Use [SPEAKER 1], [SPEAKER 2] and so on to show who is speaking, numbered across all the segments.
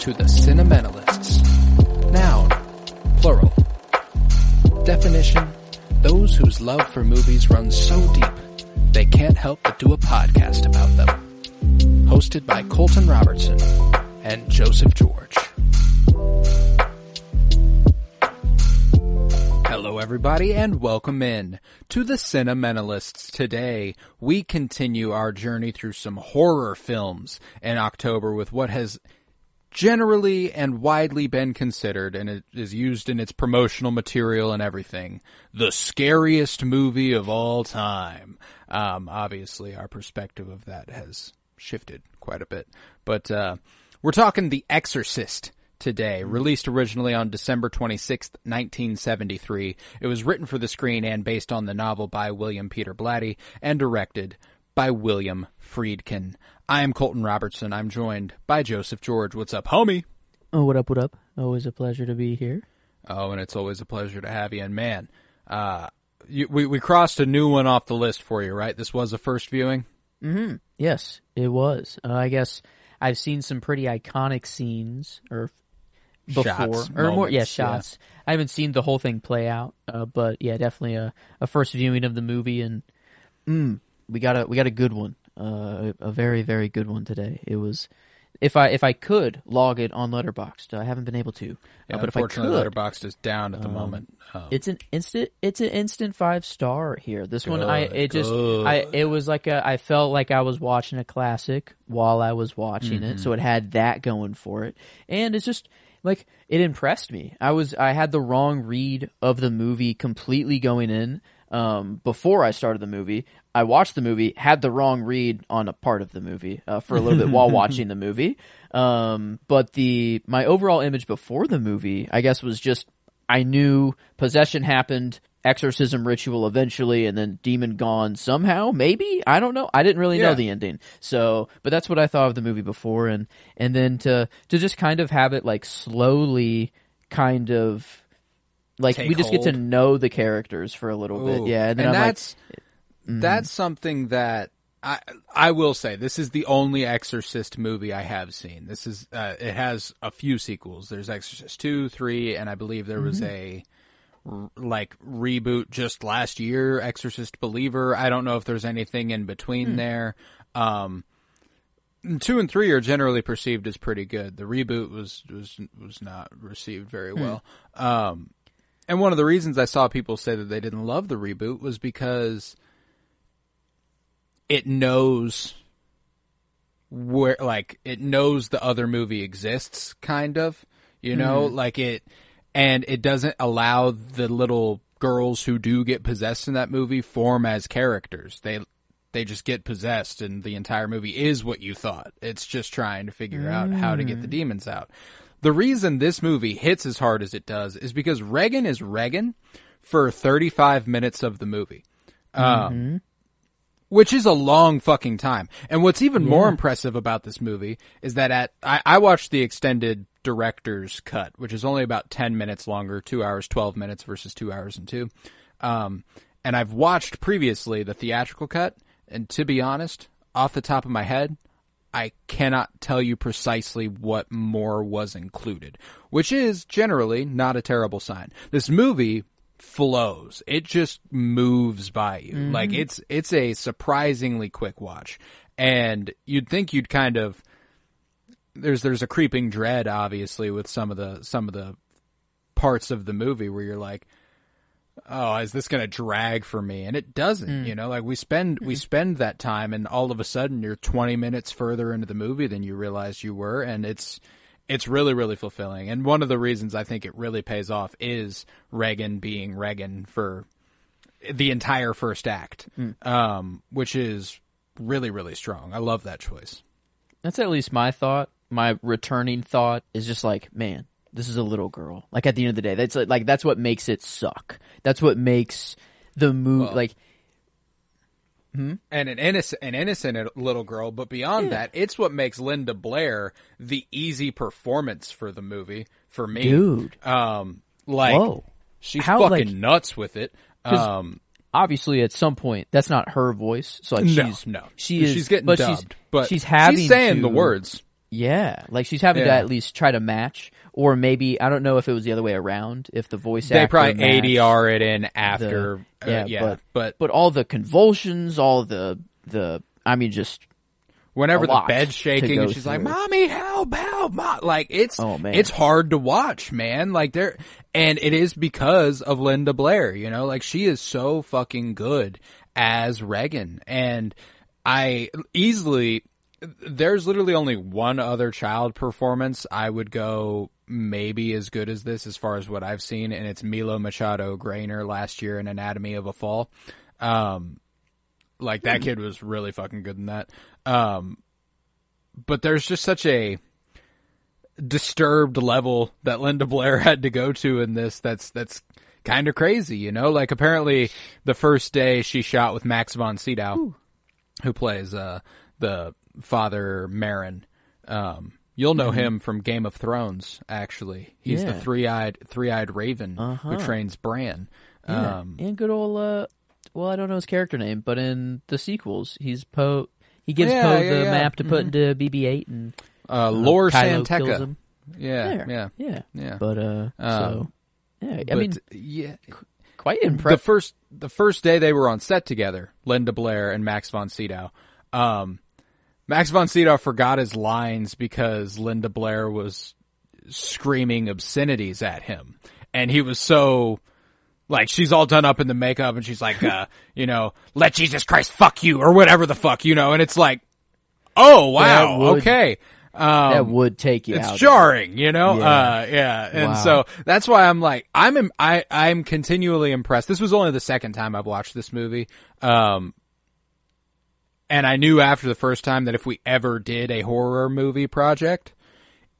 [SPEAKER 1] to the Cinementalists. Noun, plural. Definition, those whose love for movies runs so deep, they can't help but do a podcast about them. Hosted by Colton Robertson and Joseph George. Hello everybody and welcome in to the Cinementalists. Today we continue our journey through some horror films in October with what has generally and widely been considered, and it is used in its promotional material and everything, the scariest movie of all time. Obviously our perspective of that has shifted quite a bit, but we're talking The Exorcist today, released originally on December 26th, 1973. It was written for the screen and based on the novel by William Peter Blatty and directed by William Friedkin. I am Colton Robertson. I'm joined by Joseph George. What's up, homie?
[SPEAKER 2] Oh, what up, what up? Always a pleasure to be here.
[SPEAKER 1] Oh, and it's always a pleasure to have you. And man, we crossed a new one off the list for you, right? This was a first viewing?
[SPEAKER 2] Mm-hmm. Yes, it was. I guess I've seen some pretty iconic scenes, or before,
[SPEAKER 1] shots,
[SPEAKER 2] or
[SPEAKER 1] moments,
[SPEAKER 2] more, shots. Yeah. I haven't seen the whole thing play out, but yeah, definitely a first viewing of the movie, and we got a good one, a very, very good one today. It was, if I could log it on Letterboxd, I haven't been able to.
[SPEAKER 1] Yeah,
[SPEAKER 2] but if I
[SPEAKER 1] unfortunately,
[SPEAKER 2] could,
[SPEAKER 1] Letterboxd is down at the moment.
[SPEAKER 2] It's an instant 5-star here. This one, I felt like I was watching a classic while I was watching it, so it had that going for it, and it's just like it impressed me. I had the wrong read of the movie completely going in. Before I started the movie, I watched the movie, had the wrong read on a part of the movie for a little bit while watching the movie. But my overall image before the movie, I guess, was just I knew possession happened, exorcism ritual eventually, and then demon gone somehow. Maybe, I don't know. I didn't really know the ending. So, but that's what I thought of the movie before, and then to just kind of have it like slowly kind of. Like, we just get to know the characters for a little bit, yeah. And then
[SPEAKER 1] that's something that I will say. This is the only Exorcist movie I have seen. This is it has a few sequels. There's Exorcist 2, 3, and I believe there was a reboot just last year, Exorcist Believer. I don't know if there's anything in between there. 2 and 3 are generally perceived as pretty good. The reboot was not received very well. And one of the reasons I saw people say that they didn't love the reboot was because it knows it knows the other movie exists, kind of, you know, and it doesn't allow the little girls who do get possessed in that movie form as characters. They just get possessed, and the entire movie is what you thought. It's just trying to figure out how to get the demons out. The reason this movie hits as hard as it does is because Regan is Regan for 35 minutes of the movie, which is a long fucking time. And what's even more impressive about this movie is that I watched the extended director's cut, which is only about 10 minutes longer, 2 hours, 12 minutes versus 2 hours and 2. And I've watched previously the theatrical cut, and to be honest, off the top of my head, I cannot tell you precisely what more was included, which is generally not a terrible sign. This movie flows. It just moves by you. Like it's a surprisingly quick watch. And you'd think you'd kind of there's a creeping dread obviously with some of the parts of the movie where you're like, oh, is this going to drag for me? And it doesn't, you know, like we spend that time and all of a sudden you're 20 minutes further into the movie than you realized you were. And it's really, really fulfilling. And one of the reasons I think it really pays off is Regan being Regan for the entire first act, which is really, really strong. I love that choice.
[SPEAKER 2] That's at least my thought. My returning thought is just like, man, this is a little girl. Like, at the end of the day, that's what makes it suck. That's what makes the movie and
[SPEAKER 1] an innocent little girl. But beyond that, it's what makes Linda Blair the easy performance for the movie for me,
[SPEAKER 2] dude.
[SPEAKER 1] She's fucking nuts with it.
[SPEAKER 2] Obviously, at some point, that's not her voice. So like, she's getting
[SPEAKER 1] dubbed, but
[SPEAKER 2] she's saying
[SPEAKER 1] the words.
[SPEAKER 2] Yeah, like she's having to at least try to match, or maybe I don't know if it was the other way around. If the voice actor
[SPEAKER 1] they probably ADR it in after,
[SPEAKER 2] but all the convulsions, all the I mean, just
[SPEAKER 1] whenever the bed's shaking and she's like, "Mommy, help, Mom!" Like it's hard to watch, man. Like and it is because of Linda Blair. You know, like she is so fucking good as Regan, and there's literally only one other child performance I would go maybe as good as this as far as what I've seen, and it's Milo Machado Grainer last year in Anatomy of a Fall. Like that kid was really fucking good in that. But there's just such a disturbed level that Linda Blair had to go to in this that's kind of crazy, you know? Like apparently the first day she shot with Max von Sydow, who plays the Father Merrin. You'll know him from Game of Thrones, actually. He's the three-eyed raven who trains Bran.
[SPEAKER 2] And good old, well, I don't know his character name, but in the sequels, he's Poe. He gives Poe the map to put into BB-8, and
[SPEAKER 1] Lor
[SPEAKER 2] Kylo
[SPEAKER 1] Santeca.
[SPEAKER 2] kills him.
[SPEAKER 1] Yeah.
[SPEAKER 2] But I mean,
[SPEAKER 1] yeah,
[SPEAKER 2] quite impressive.
[SPEAKER 1] The first day they were on set together, Linda Blair and Max von Sydow. Max von Sydow forgot his lines because Linda Blair was screaming obscenities at him. And he was so, like, she's all done up in the makeup and she's like, you know, let Jesus Christ fuck you or whatever the fuck, you know, and it's like, oh, wow, okay.
[SPEAKER 2] That would take you out.
[SPEAKER 1] It's jarring, you know? And so that's why I'm like, I'm continually impressed. This was only the second time I've watched this movie. And I knew after the first time that if we ever did a horror movie project,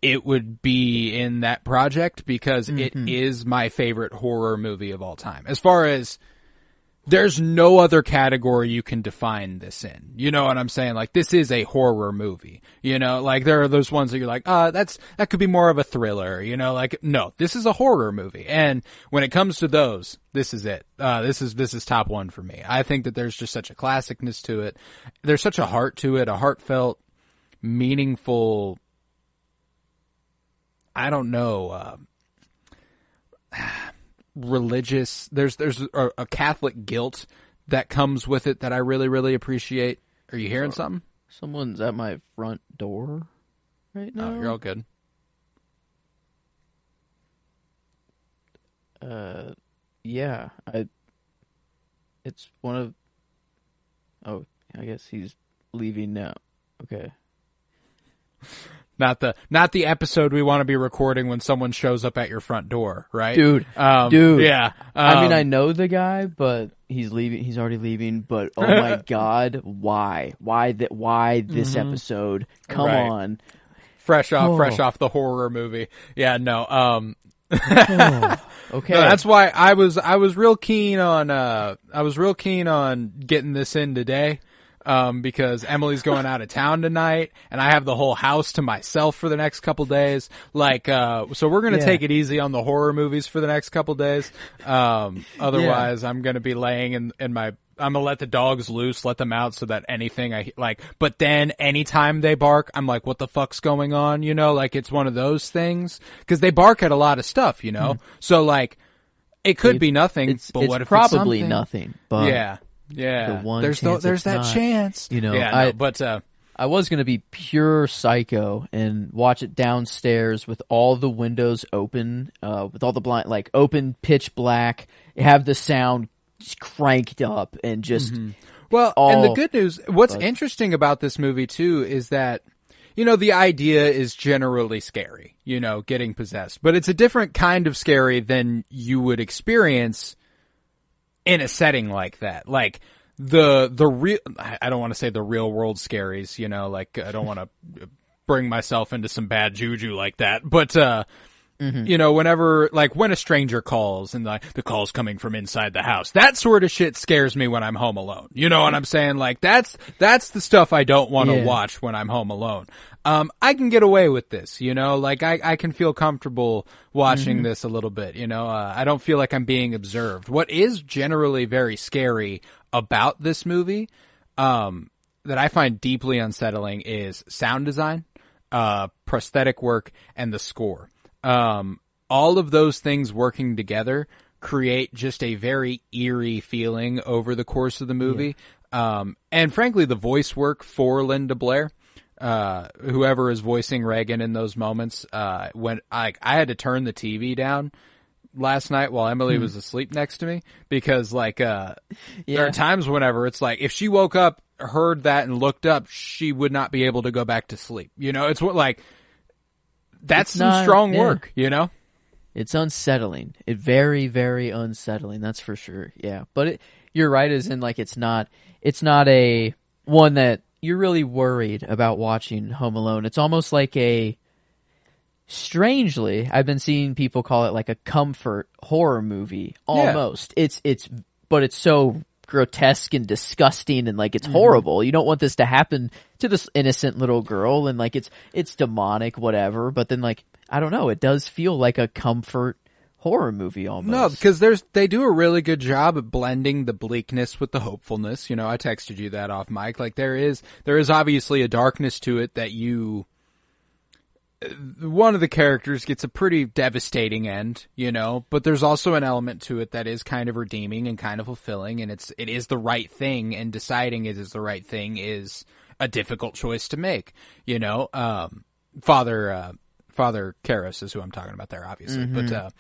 [SPEAKER 1] it would be in that project because it is my favorite horror movie of all time. As far as there's no other category you can define this in. You know what I'm saying? Like this is a horror movie. You know, like there are those ones that you're like, that could be more of a thriller, you know, like no, this is a horror movie. And when it comes to those, this is it. This is top one for me. I think that there's just such a classicness to it. There's such a heart to it, a heartfelt, meaningful, I don't know, religious, there's a Catholic guilt that comes with it that I really, really appreciate. Are you hearing something?
[SPEAKER 2] Someone's at my front door right now.
[SPEAKER 1] Oh, you're all good.
[SPEAKER 2] Yeah, it's one of, oh, I guess he's leaving now. Okay.
[SPEAKER 1] Not the episode we want to be recording when someone shows up at your front door, right?
[SPEAKER 2] Dude.
[SPEAKER 1] Yeah.
[SPEAKER 2] I mean, I know the guy, but he's leaving. He's already leaving. But oh my god, why? Why this episode? Come on.
[SPEAKER 1] Fresh off the horror movie. Yeah. No.
[SPEAKER 2] Okay.
[SPEAKER 1] No, that's why I was real keen on getting this in today. Because Emily's going out of town tonight and I have the whole house to myself for the next couple days. Like, so we're going to take it easy on the horror movies for the next couple days. Otherwise I'm going to be laying in I'm going to let the dogs loose, let them out so that anything I like, but then anytime they bark, I'm like, what the fuck's going on? You know, like it's one of those things cause they bark at a lot of stuff, you know? So like, it could be nothing, but what if
[SPEAKER 2] probably
[SPEAKER 1] it's
[SPEAKER 2] nothing, but
[SPEAKER 1] yeah. There's that
[SPEAKER 2] not,
[SPEAKER 1] chance.
[SPEAKER 2] You know,
[SPEAKER 1] I
[SPEAKER 2] was going to be pure psycho and watch it downstairs with all the windows open, with all the blind, like open, pitch black, have the sound cranked up and just.
[SPEAKER 1] Well, and the good news, what's interesting about this movie too is that, you know, the idea is generally scary, you know, getting possessed, but it's a different kind of scary than you would experience in a setting like that. Like the real, I don't want to say the real world scaries, you know, like I don't want to bring myself into some bad juju like that, but you know, whenever, like when a stranger calls and the call's coming from inside the house, that sort of shit scares me when I'm home alone. You know what I'm saying? Like that's the stuff I don't want to watch when I'm home alone. I can get away with this, you know, like I can feel comfortable watching this a little bit, you know, I don't feel like I'm being observed. What is generally very scary about this movie, that I find deeply unsettling is sound design. prosthetic work, and the score. All of those things working together create just a very eerie feeling over the course of the movie. And frankly, the voice work for Linda Blair, whoever is voicing Reagan in those moments, when I had to turn the TV down last night while Emily was asleep next to me, because there are times whenever it's like, if she woke up, heard that, and looked up, she would not be able to go back to sleep. It's that's some strong work,
[SPEAKER 2] It's unsettling. It very, very unsettling. That's for sure. Yeah, but you're right. As in, it's not a one that you're really worried about watching Home Alone. It's almost like strangely, I've been seeing people call it like a comfort horror movie. Almost. Yeah. But it's so grotesque and disgusting, and it's horrible. You don't want this to happen to this innocent little girl, and it's demonic, whatever. But then I don't know, it does feel like a comfort horror movie almost.
[SPEAKER 1] No, because they do a really good job of blending the bleakness with the hopefulness. I texted you that off mic. There is obviously a darkness to it that one of the characters gets a pretty devastating end, but there's also an element to it that is kind of redeeming and kind of fulfilling, and it is the right thing, and deciding it is the right thing is a difficult choice to make, Father Karras is who I'm talking about there, obviously. But,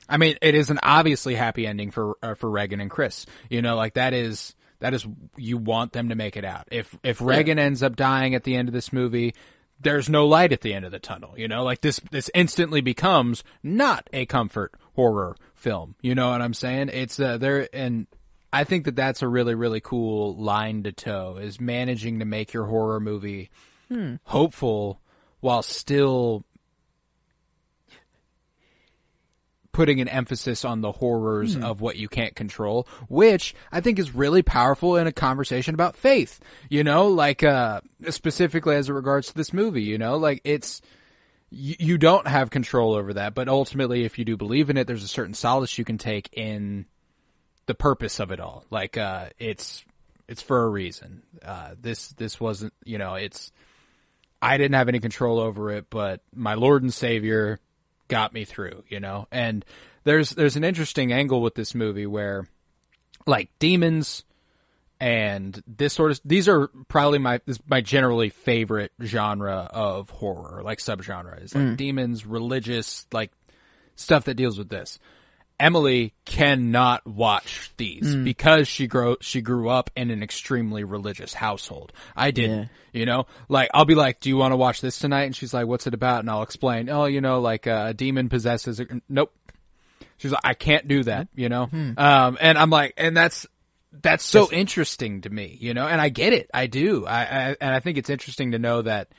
[SPEAKER 1] it is an obviously happy ending for Reagan and Chris. That is, you want them to make it out. If Reagan ends up dying at the end of this movie, there's no light at the end of the tunnel. This instantly becomes not a comfort horror film. You know what I'm saying? It's, and I think that's a really, really cool line to toe, is managing to make your horror movie hopeful while still putting an emphasis on the horrors of what you can't control, which I think is really powerful in a conversation about faith, specifically as it regards to this movie, it's, you don't have control over that, but ultimately if you do believe in it, there's a certain solace you can take in the purpose of it all. It's for a reason. This wasn't, I didn't have any control over it, but my Lord and Savior got me through, and there's an interesting angle with this movie where demons and this sort of, these are probably my generally favorite genre of horror, subgenre is demons, religious, stuff that deals with this. Emily cannot watch these because she grew up in an extremely religious household. I didn't, I'll be like, do you want to watch this tonight? And she's like, what's it about? And I'll explain, a demon possesses it. Nope. She's like, I can't do that, and I'm like, and that's so interesting to me, and I get it. I do. And I think it's interesting to know that,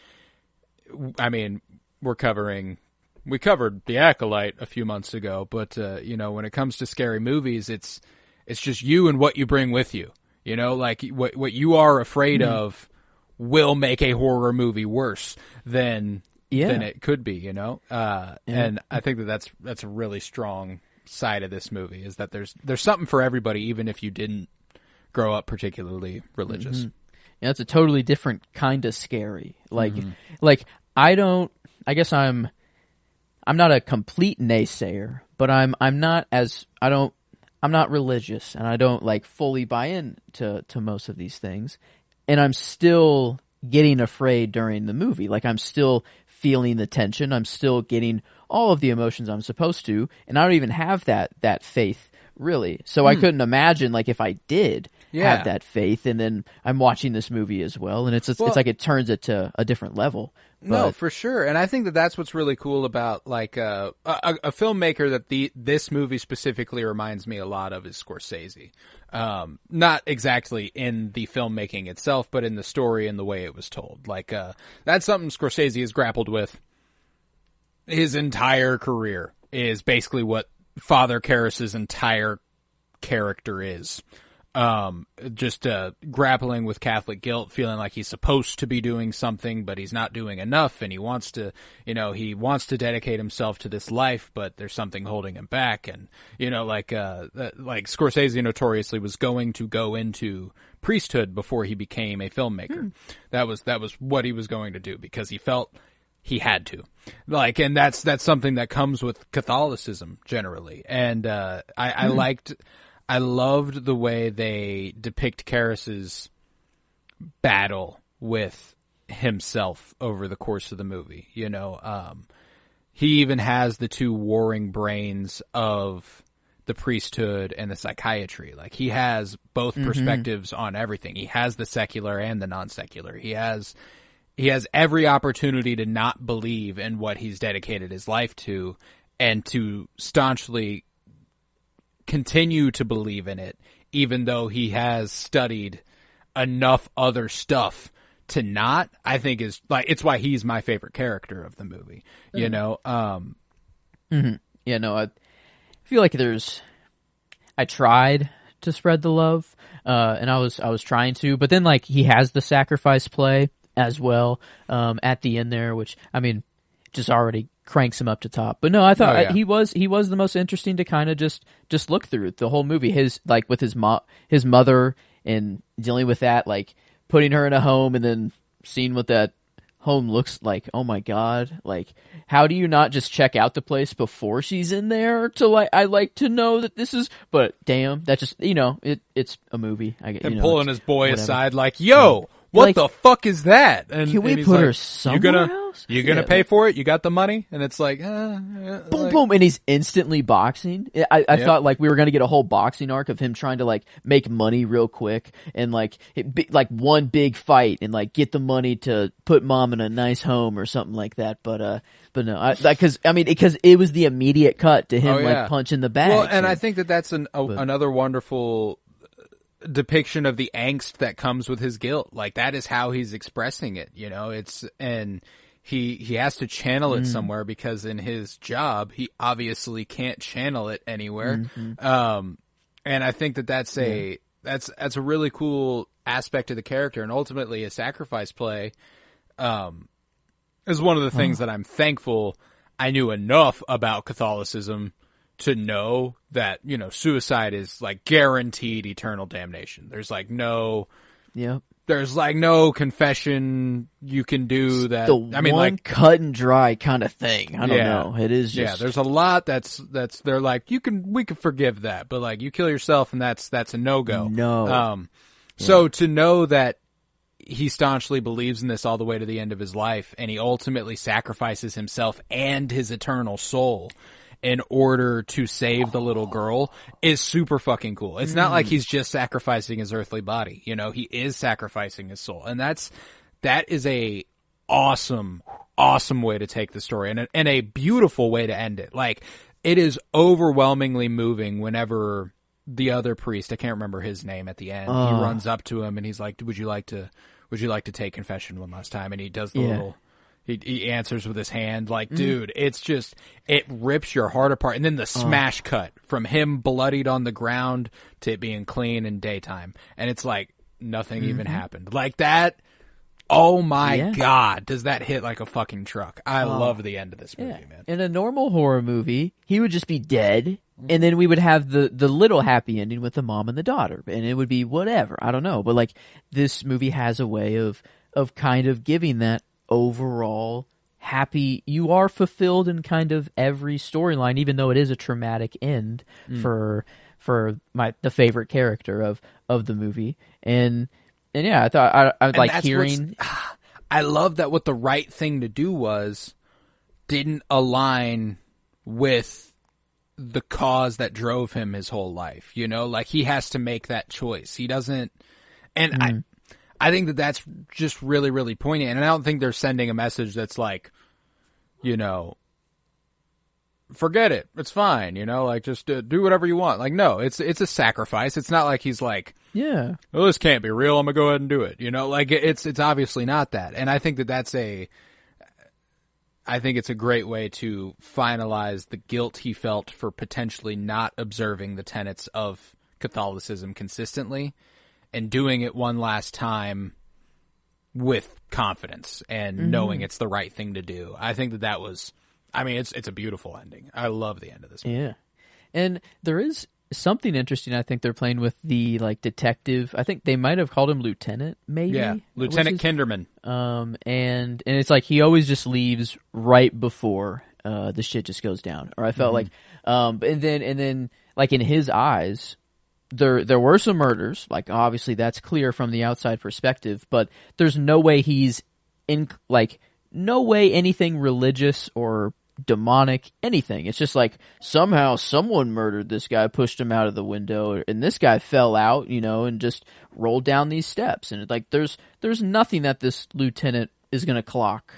[SPEAKER 1] we covered The Acolyte a few months ago, but, when it comes to scary movies, it's just you and what you bring with you. What you are afraid of will make a horror movie worse than it could be, And I think that's a really strong side of this movie, is that there's something for everybody, even if you didn't grow up particularly religious.
[SPEAKER 2] Yeah, it's a totally different kind of scary. I'm not a complete naysayer, but I'm not religious, and I don't fully buy into most of these things, and I'm still getting afraid during the movie. I'm still feeling the tension. I'm still getting all of the emotions I'm supposed to, and I don't even have that faith really. So I couldn't imagine if I did have that faith, and then I'm watching this movie as well, and it's it turns it to a different level.
[SPEAKER 1] No, for sure. And I think that's what's really cool about a filmmaker that this movie specifically reminds me a lot of is Scorsese. Not exactly in the filmmaking itself, but in the story and the way it was told. That's something Scorsese has grappled with his entire career, is basically what Father Karras's entire character is. Grappling with Catholic guilt, feeling like he's supposed to be doing something, but he's not doing enough, and he wants to dedicate himself to this life, but there's something holding him back. And, Scorsese notoriously was going to go into priesthood before he became a filmmaker. That was what he was going to do, because he felt he had to. Like, and that's something that comes with Catholicism generally. And I loved the way they depict Karras's battle with himself over the course of the movie. You know, he even has the two warring brains of the priesthood and the psychiatry. Like, he has both perspectives on everything. He has the secular and the non-secular. He has every opportunity to not believe in what he's dedicated his life to, and to staunchly continue to believe in it, even though he has studied enough other stuff to not. I think is like, it's why he's my favorite character of the movie. You know,
[SPEAKER 2] Yeah, no, I feel like I tried to spread the love, and I was trying to, but then like he has the sacrifice play as well at the end there, which I mean just already cranks him up to top. But no, I thought he was the most interesting to kind of just look through the whole movie. His like with his mother and dealing with that, like putting her in a home and then seeing what that home looks like. Oh my God. Like, how do you not just check out the place before she's in there to like, I like to know that this is, but damn, that just, you know, it's a movie.
[SPEAKER 1] And pulling his boy aside like, yo, what like, the fuck is that? And
[SPEAKER 2] can we put her somewhere else?
[SPEAKER 1] You gonna pay for it? You got the money? And it's like,
[SPEAKER 2] boom, boom, and he's instantly boxing. I thought like we were gonna get a whole boxing arc of him trying to like make money real quick and like like one big fight and like get the money to put mom in a nice home or something like that. But no, because it was the immediate cut to him like punching the bag.
[SPEAKER 1] Well, and I think that's another wonderful depiction of the angst that comes with his guilt. Like, that is how he's expressing it, you know. And he has to channel it somewhere, because in his job he obviously can't channel it anywhere. And I think that's a really cool aspect of the character, and ultimately a sacrifice play is one of the things that I'm thankful I knew enough about Catholicism to know that, you know, suicide is like guaranteed eternal damnation. There's like no confession you can do that.
[SPEAKER 2] Like cut and dry kind of thing. I don't know. It is just,
[SPEAKER 1] there's a lot that's they're like, we can forgive that, but like you kill yourself and that's a no-go.
[SPEAKER 2] No.
[SPEAKER 1] So to know that he staunchly believes in this all the way to the end of his life, and he ultimately sacrifices himself and his eternal soul in order to save the little girl, is super fucking cool. It's not like he's just sacrificing his earthly body. You know, he is sacrificing his soul. And that is a awesome way to take the story, and a beautiful way to end it. Like, it is overwhelmingly moving whenever the other priest, I can't remember his name at the end, he runs up to him and he's like, would you like to take confession one last time? And he does the little, he answers with his hand. Like, dude, it's just, it rips your heart apart. And then the smash cut from him bloodied on the ground to it being clean in daytime. And it's like nothing even happened. Like that. Oh my God, does that hit like a fucking truck? I love the end of this movie, man.
[SPEAKER 2] In a normal horror movie, he would just be dead, and then we would have the little happy ending with the mom and the daughter, and it would be whatever. I don't know. But like, this movie has a way of kind of giving that overall happy, you are fulfilled in kind of every storyline, even though it is a traumatic end for the favorite character of the movie. And yeah, I thought I like hearing.
[SPEAKER 1] I love that what the right thing to do was didn't align with the cause that drove him his whole life. You know, like he has to make that choice. He doesn't, and I think that that's just really, really poignant. And I don't think they're sending a message that's like, you know, forget it, it's fine. You know, like just do whatever you want. Like, no, it's a sacrifice. It's not like he's like,
[SPEAKER 2] yeah,
[SPEAKER 1] well, this can't be real, I'm gonna go ahead and do it. You know, like it's obviously not that. And I think it's a great way to finalize the guilt he felt for potentially not observing the tenets of Catholicism consistently and doing it one last time with confidence and knowing it's the right thing to do. I think it's a beautiful ending. I love the end of this movie.
[SPEAKER 2] Yeah. And there is something interesting. I think they're playing with the like detective. I think they might have called him Lieutenant, maybe.
[SPEAKER 1] Yeah, Lieutenant Kinderman.
[SPEAKER 2] And it's like he always just leaves right before the shit just goes down. Or I felt like, and then like in his eyes, there were some murders. Like obviously that's clear from the outside perspective, but there's no way he's no way anything religious or demonic, anything. It's just like somehow someone murdered this guy, pushed him out of the window, and this guy fell out, and just rolled down these steps. And it's like there's nothing that this lieutenant is going to clock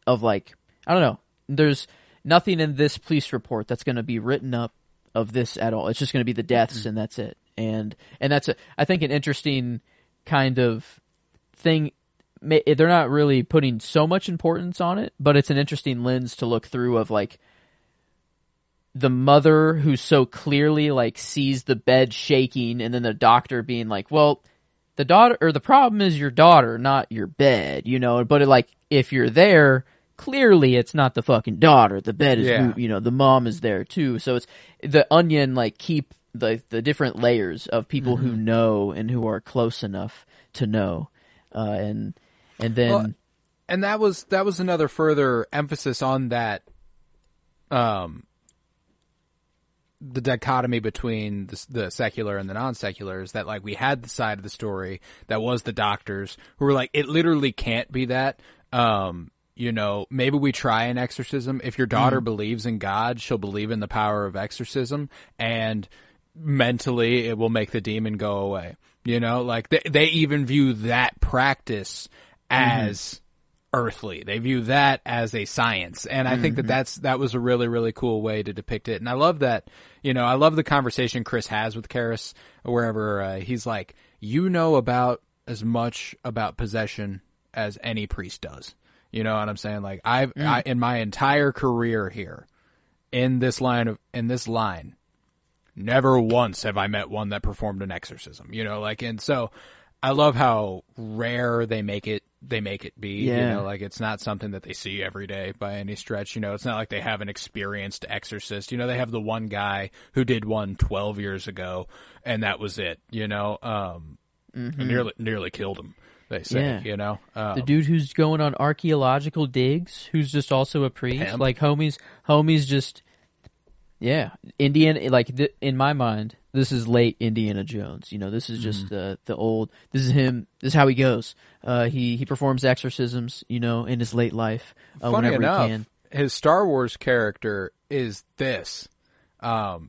[SPEAKER 2] of like, I don't know. There's nothing in this police report that's going to be written up of this at all. It's just going to be the deaths and that's it. And that's I think an interesting kind of thing. They're not really putting so much importance on it, but it's an interesting lens to look through of like the mother who so clearly like sees the bed shaking, and then the doctor being like, well, the daughter, or the problem is your daughter, not your bed, but like if you're there, clearly it's not the fucking daughter. The bed is, the mom is there too. So it's the onion, like keep the different layers of people who know and who are close enough to know. And then,
[SPEAKER 1] well, and that was another further emphasis on that, the dichotomy between the secular and the non-secular is that like we had the side of the story that was the doctors who were like, it literally can't be that. Maybe we try an exorcism. If your daughter believes in God, she'll believe in the power of exorcism, and mentally it will make the demon go away. Like they even view that practice as earthly. They view that as a science. And I think that was a really, really cool way to depict it. And I love that, I love the conversation Chris has with Karras, wherever he's like, about as much about possession as any priest does. You know what I'm saying? Like I in my entire career here in this line, never once have I met one that performed an exorcism, and so I love how rare they make it be, like it's not something that they see every day by any stretch, it's not like they have an experienced exorcist, they have the one guy who did one 12 years ago and that was it, nearly killed him, they say,
[SPEAKER 2] the dude who's going on archaeological digs, who's just also a priest, like homies just, Indiana, like in my mind, this is late Indiana Jones. This is just the old. This is him. This is how he goes. He performs exorcisms. In his late life.
[SPEAKER 1] Funny
[SPEAKER 2] whenever
[SPEAKER 1] enough,
[SPEAKER 2] he can.
[SPEAKER 1] His Star Wars character is this.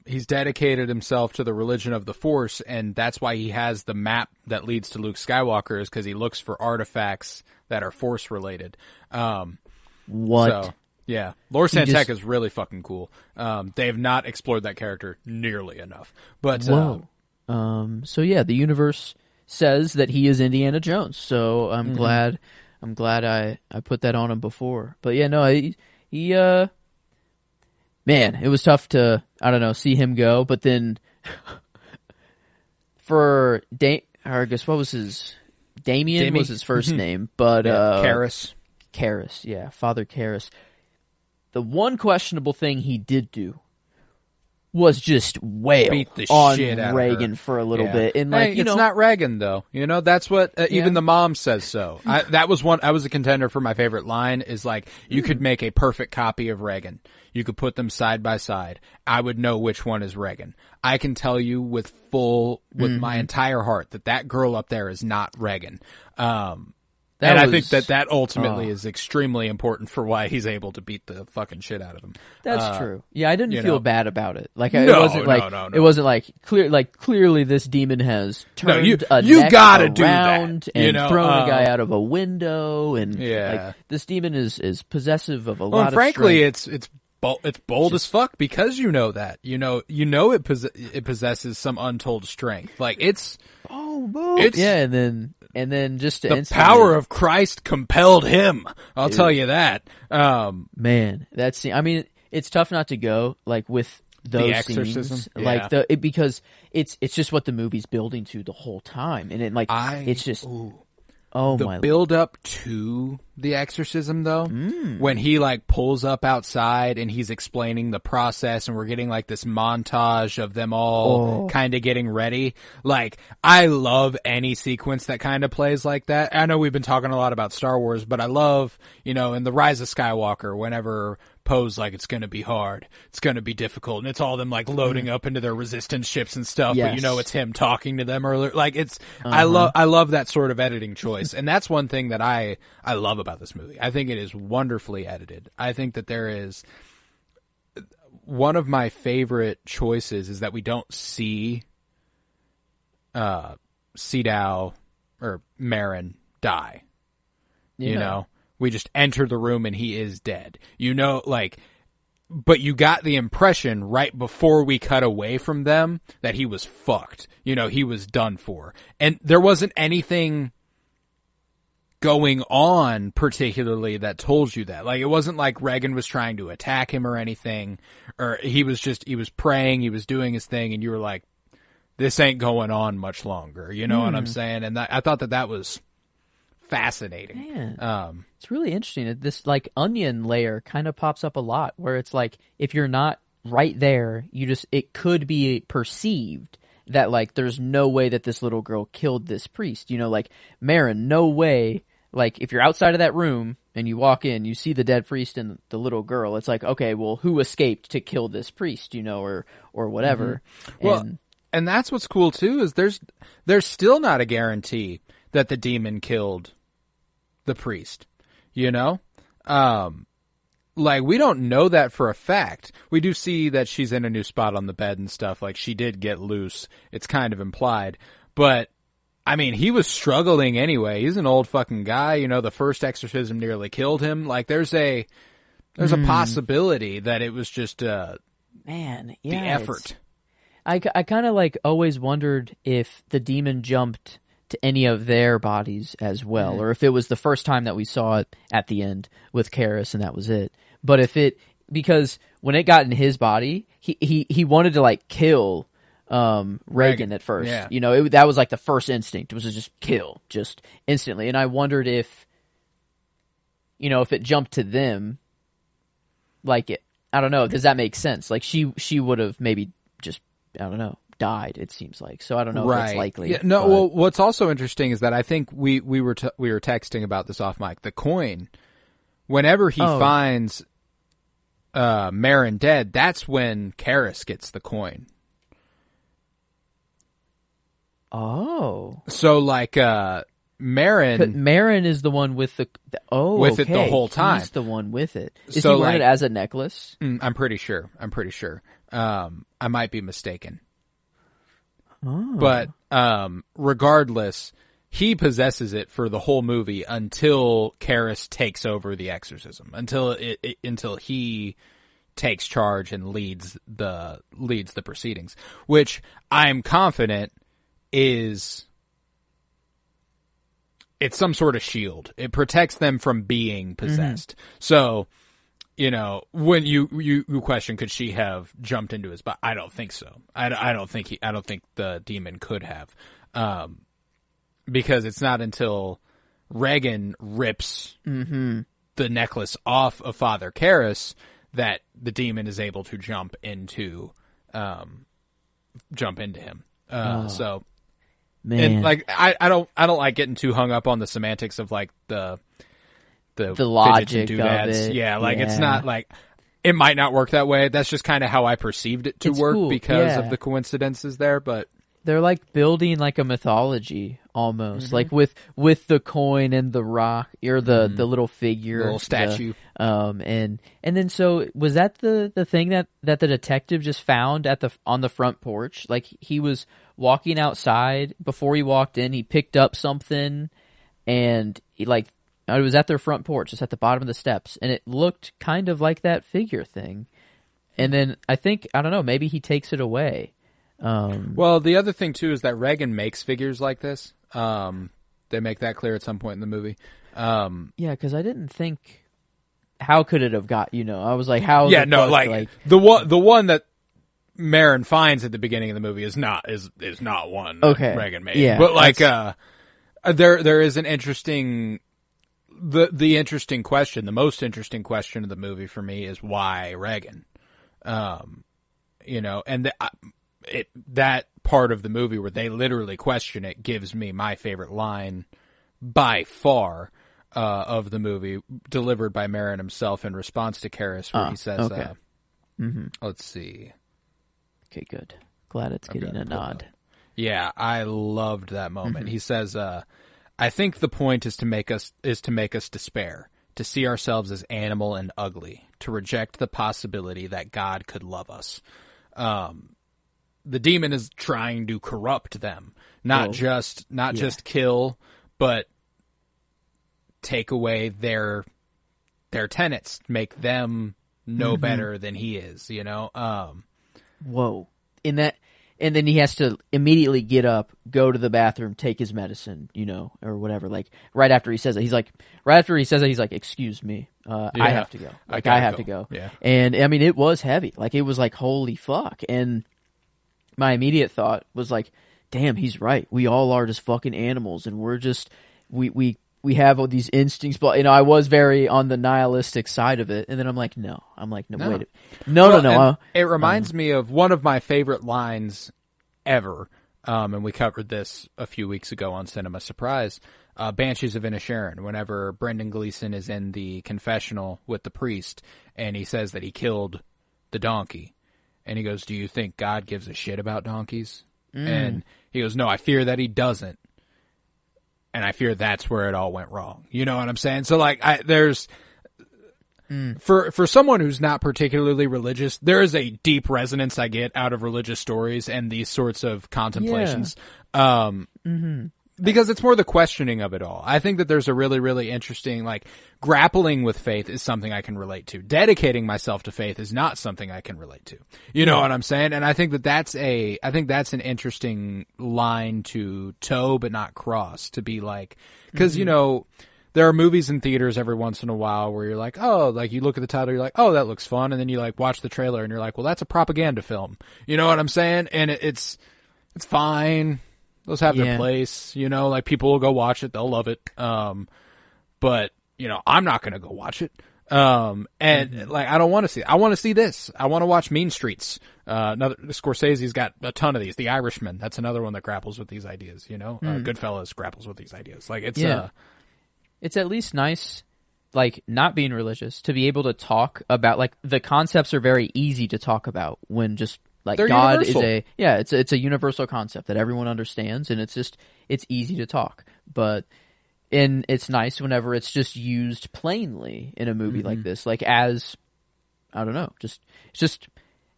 [SPEAKER 1] He's dedicated himself to the religion of the Force, and that's why he has the map that leads to Luke Skywalker, is because he looks for artifacts that are Force related.
[SPEAKER 2] What?
[SPEAKER 1] So, yeah, Lor Santek is really fucking cool. They have not explored that character nearly enough. But
[SPEAKER 2] so the universe says that he is Indiana Jones. So I'm glad I put that on him before. But yeah, no, he man, it was tough to see him go. But then for I guess what was his Damien was his first name, but
[SPEAKER 1] Karras,
[SPEAKER 2] Father Karras. The one questionable thing he did do was just wail on Reagan for a little bit, and
[SPEAKER 1] it's not Reagan though. That's what even the mom says. So I was a contender for my favorite line. Is like you could make a perfect copy of Reagan. You could put them side by side. I would know which one is Reagan. I can tell you with my entire heart that girl up there is not Reagan. I think that ultimately is extremely important for why he's able to beat the fucking shit out of him.
[SPEAKER 2] That's true. Yeah, I didn't feel bad about it. Like
[SPEAKER 1] it
[SPEAKER 2] wasn't like clearly this demon has turned
[SPEAKER 1] you
[SPEAKER 2] neck
[SPEAKER 1] gotta
[SPEAKER 2] around
[SPEAKER 1] do that,
[SPEAKER 2] and thrown a guy out of a window, and like this demon is possessive of a lot of
[SPEAKER 1] frankly,
[SPEAKER 2] strength.
[SPEAKER 1] it's bold as fuck because that it possesses some untold strength. Like it's
[SPEAKER 2] and then just to
[SPEAKER 1] the power of Christ compelled him. I'll tell you that.
[SPEAKER 2] Man, it's tough not to go like with those
[SPEAKER 1] the exorcism,
[SPEAKER 2] scenes, like because it's just what the movie's building to the whole time, and it's just
[SPEAKER 1] the build up to the exorcism, though, when he like pulls up outside and he's explaining the process, and we're getting like this montage of them all kind of getting ready. Like, I love any sequence that kind of plays like that. I know we've been talking a lot about Star Wars, but I love, you know, in The Rise of Skywalker, whenever Poe's like, it's going to be hard, it's going to be difficult, and it's all them like loading up into their resistance ships and stuff, but you know it's him talking to them earlier. Like, it's I love that sort of editing choice, and that's one thing that I love about this movie. I think it is wonderfully edited. I think that there is one of my favorite choices is that we don't see Sydao or Marin die. You know? We just enter the room and he is dead. You know, like, but you got the impression right before we cut away from them that he was fucked. You know, he was done for. And there wasn't anything going on particularly that told you that. Like, it wasn't like Regan was trying to attack him or anything, or he was praying, he was doing his thing, and you were like, this ain't going on much longer. You know what I'm saying? And I thought that was fascinating.
[SPEAKER 2] Man, it's really interesting. This like onion layer kind of pops up a lot, where it's like, if you're not right there, it could be perceived that like there's no way that this little girl killed this priest. You know, like, Marin, no way. Like, if you're outside of that room and you walk in, you see the dead priest and the little girl, it's like, okay, well, who escaped to kill this priest, you know, or whatever.
[SPEAKER 1] Well, and that's what's cool too, is there's still not a guarantee that the demon killed the priest, you know? Like, we don't know that for a fact. We do see that she's in a new spot on the bed and stuff. Like, she did get loose. It's kind of implied. But, I mean, he was struggling anyway. He's an old fucking guy. You know, the first exorcism nearly killed him. Like, there's a possibility that it was just, the effort.
[SPEAKER 2] I kind of like always wondered if the demon jumped to any of their bodies as well, or if it was the first time that we saw it at the end with Karras and that was it. But because when it got in his body, he wanted to like kill Regan at first. Yeah. You know, that was like the first instinct, was to just kill, just instantly. And I wondered if, you know, if it jumped to them, like, I don't know, does that make sense? Like, she would have maybe just, I don't know, died, it seems like. So I don't know if it's likely.
[SPEAKER 1] Yeah, no, well, what's also interesting is that I think we were texting about this off mic. The coin, whenever he finds Marin dead, that's when Karras gets the coin.
[SPEAKER 2] Oh.
[SPEAKER 1] So like
[SPEAKER 2] Marin is the one with it the whole time. He's the one with it. Is he wearing it as a necklace?
[SPEAKER 1] I'm pretty sure. I might be mistaken.
[SPEAKER 2] Oh.
[SPEAKER 1] But regardless, he possesses it for the whole movie until Karras takes over the exorcism. Until he takes charge and leads the proceedings, which I'm confident it's some sort of shield. It protects them from being possessed. So, you know, when you question, could she have jumped into his body? I don't think so. I don't think the demon could have, because it's not until Regan rips the necklace off of Father Karras that the demon is able to jump into him. So,
[SPEAKER 2] man.
[SPEAKER 1] And like, I don't like getting too hung up on the semantics of like the
[SPEAKER 2] logic of it.
[SPEAKER 1] Yeah, like, it's not like, it might not work that way. That's just kind of how I perceived it to work because of the coincidences there. But
[SPEAKER 2] they're like building like a mythology almost, like with the coin and the rock, or the little figure,
[SPEAKER 1] little statue.
[SPEAKER 2] And then, so was that the thing that the detective just found on the front porch? Like, he was walking outside, before he walked in, he picked up something, and he it was at their front porch, just at the bottom of the steps, and it looked kind of like that figure thing. And then I think, I don't know, maybe he takes it away.
[SPEAKER 1] Well, the other thing too is that Regan makes figures like this. They make that clear at some point in the movie.
[SPEAKER 2] Yeah, because I didn't think, how could it have got, you know? I was like, how?
[SPEAKER 1] Yeah, no, like the one that Marin finds at the beginning of the movie is not one that Regan made.
[SPEAKER 2] Yeah,
[SPEAKER 1] but like There is an interesting, the interesting question, the most interesting question of the movie for me is why Reagan? You know, and that part of the movie where they literally question it gives me my favorite line by far of the movie, delivered by Marin himself in response to Karras, where he says,
[SPEAKER 2] okay.
[SPEAKER 1] Let's see.
[SPEAKER 2] Okay, good. Glad it's getting a nod.
[SPEAKER 1] Yeah, I loved that moment. He says, I think the point is to make us despair, to see ourselves as animal and ugly, to reject the possibility that God could love us. The demon is trying to corrupt them, not just kill, but take away their tenets, make them know better than he is, you know?
[SPEAKER 2] Whoa. And then he has to immediately get up, go to the bathroom, take his medicine, you know, or whatever. Like, right after he says it, he's like, excuse me, I have to go. Like, I have to go.
[SPEAKER 1] Yeah.
[SPEAKER 2] And, I mean, it was heavy. Like, it was like, holy fuck. And my immediate thought was like, damn, he's right. We all are just fucking animals, and we're just, we have all these instincts, but, you know, I was very on the nihilistic side of it, and then I'm like, no, wait. No.
[SPEAKER 1] It reminds me of one of my favorite lines ever, and we covered this a few weeks ago on Cinema Surprise, Banshees of Inisherin, whenever Brendan Gleeson is in the confessional with the priest, and he says that he killed the donkey, and he goes, do you think God gives a shit about donkeys? And he goes, no, I fear that he doesn't. And I fear that's where it all went wrong. You know what I'm saying? So, like, for someone who's not particularly religious, there is a deep resonance I get out of religious stories and these sorts of contemplations. Yeah. Because it's more the questioning of it all. I think that there's a really, really interesting, like, grappling with faith is something I can relate to. Dedicating myself to faith is not something I can relate to. You know what I'm saying? And I think that that's an interesting line to toe but not cross, to be like, because, you know, there are movies in theaters every once in a while where you're like, oh, like, you look at the title, you're like, oh, that looks fun. And then you, like, watch the trailer and you're like, well, that's a propaganda film. You know what I'm saying? And it's fine. Those have their place, you know, like, people will go watch it. They'll love it. But, you know, I'm not going to go watch it. And like, I don't want to see it. I want to see this. I want to watch Mean Streets. Scorsese's got a ton of these. The Irishman, that's another one that grapples with these ideas, you know? Goodfellas grapples with these ideas. Like, it's
[SPEAKER 2] at least nice, like, not being religious, to be able to talk about, like, the concepts are very easy to talk about when just, like,
[SPEAKER 1] they're
[SPEAKER 2] God
[SPEAKER 1] universal.
[SPEAKER 2] It's a universal concept that everyone understands, and it's easy to talk. But it's nice whenever it's just used plainly in a movie like this, like, as, I don't know,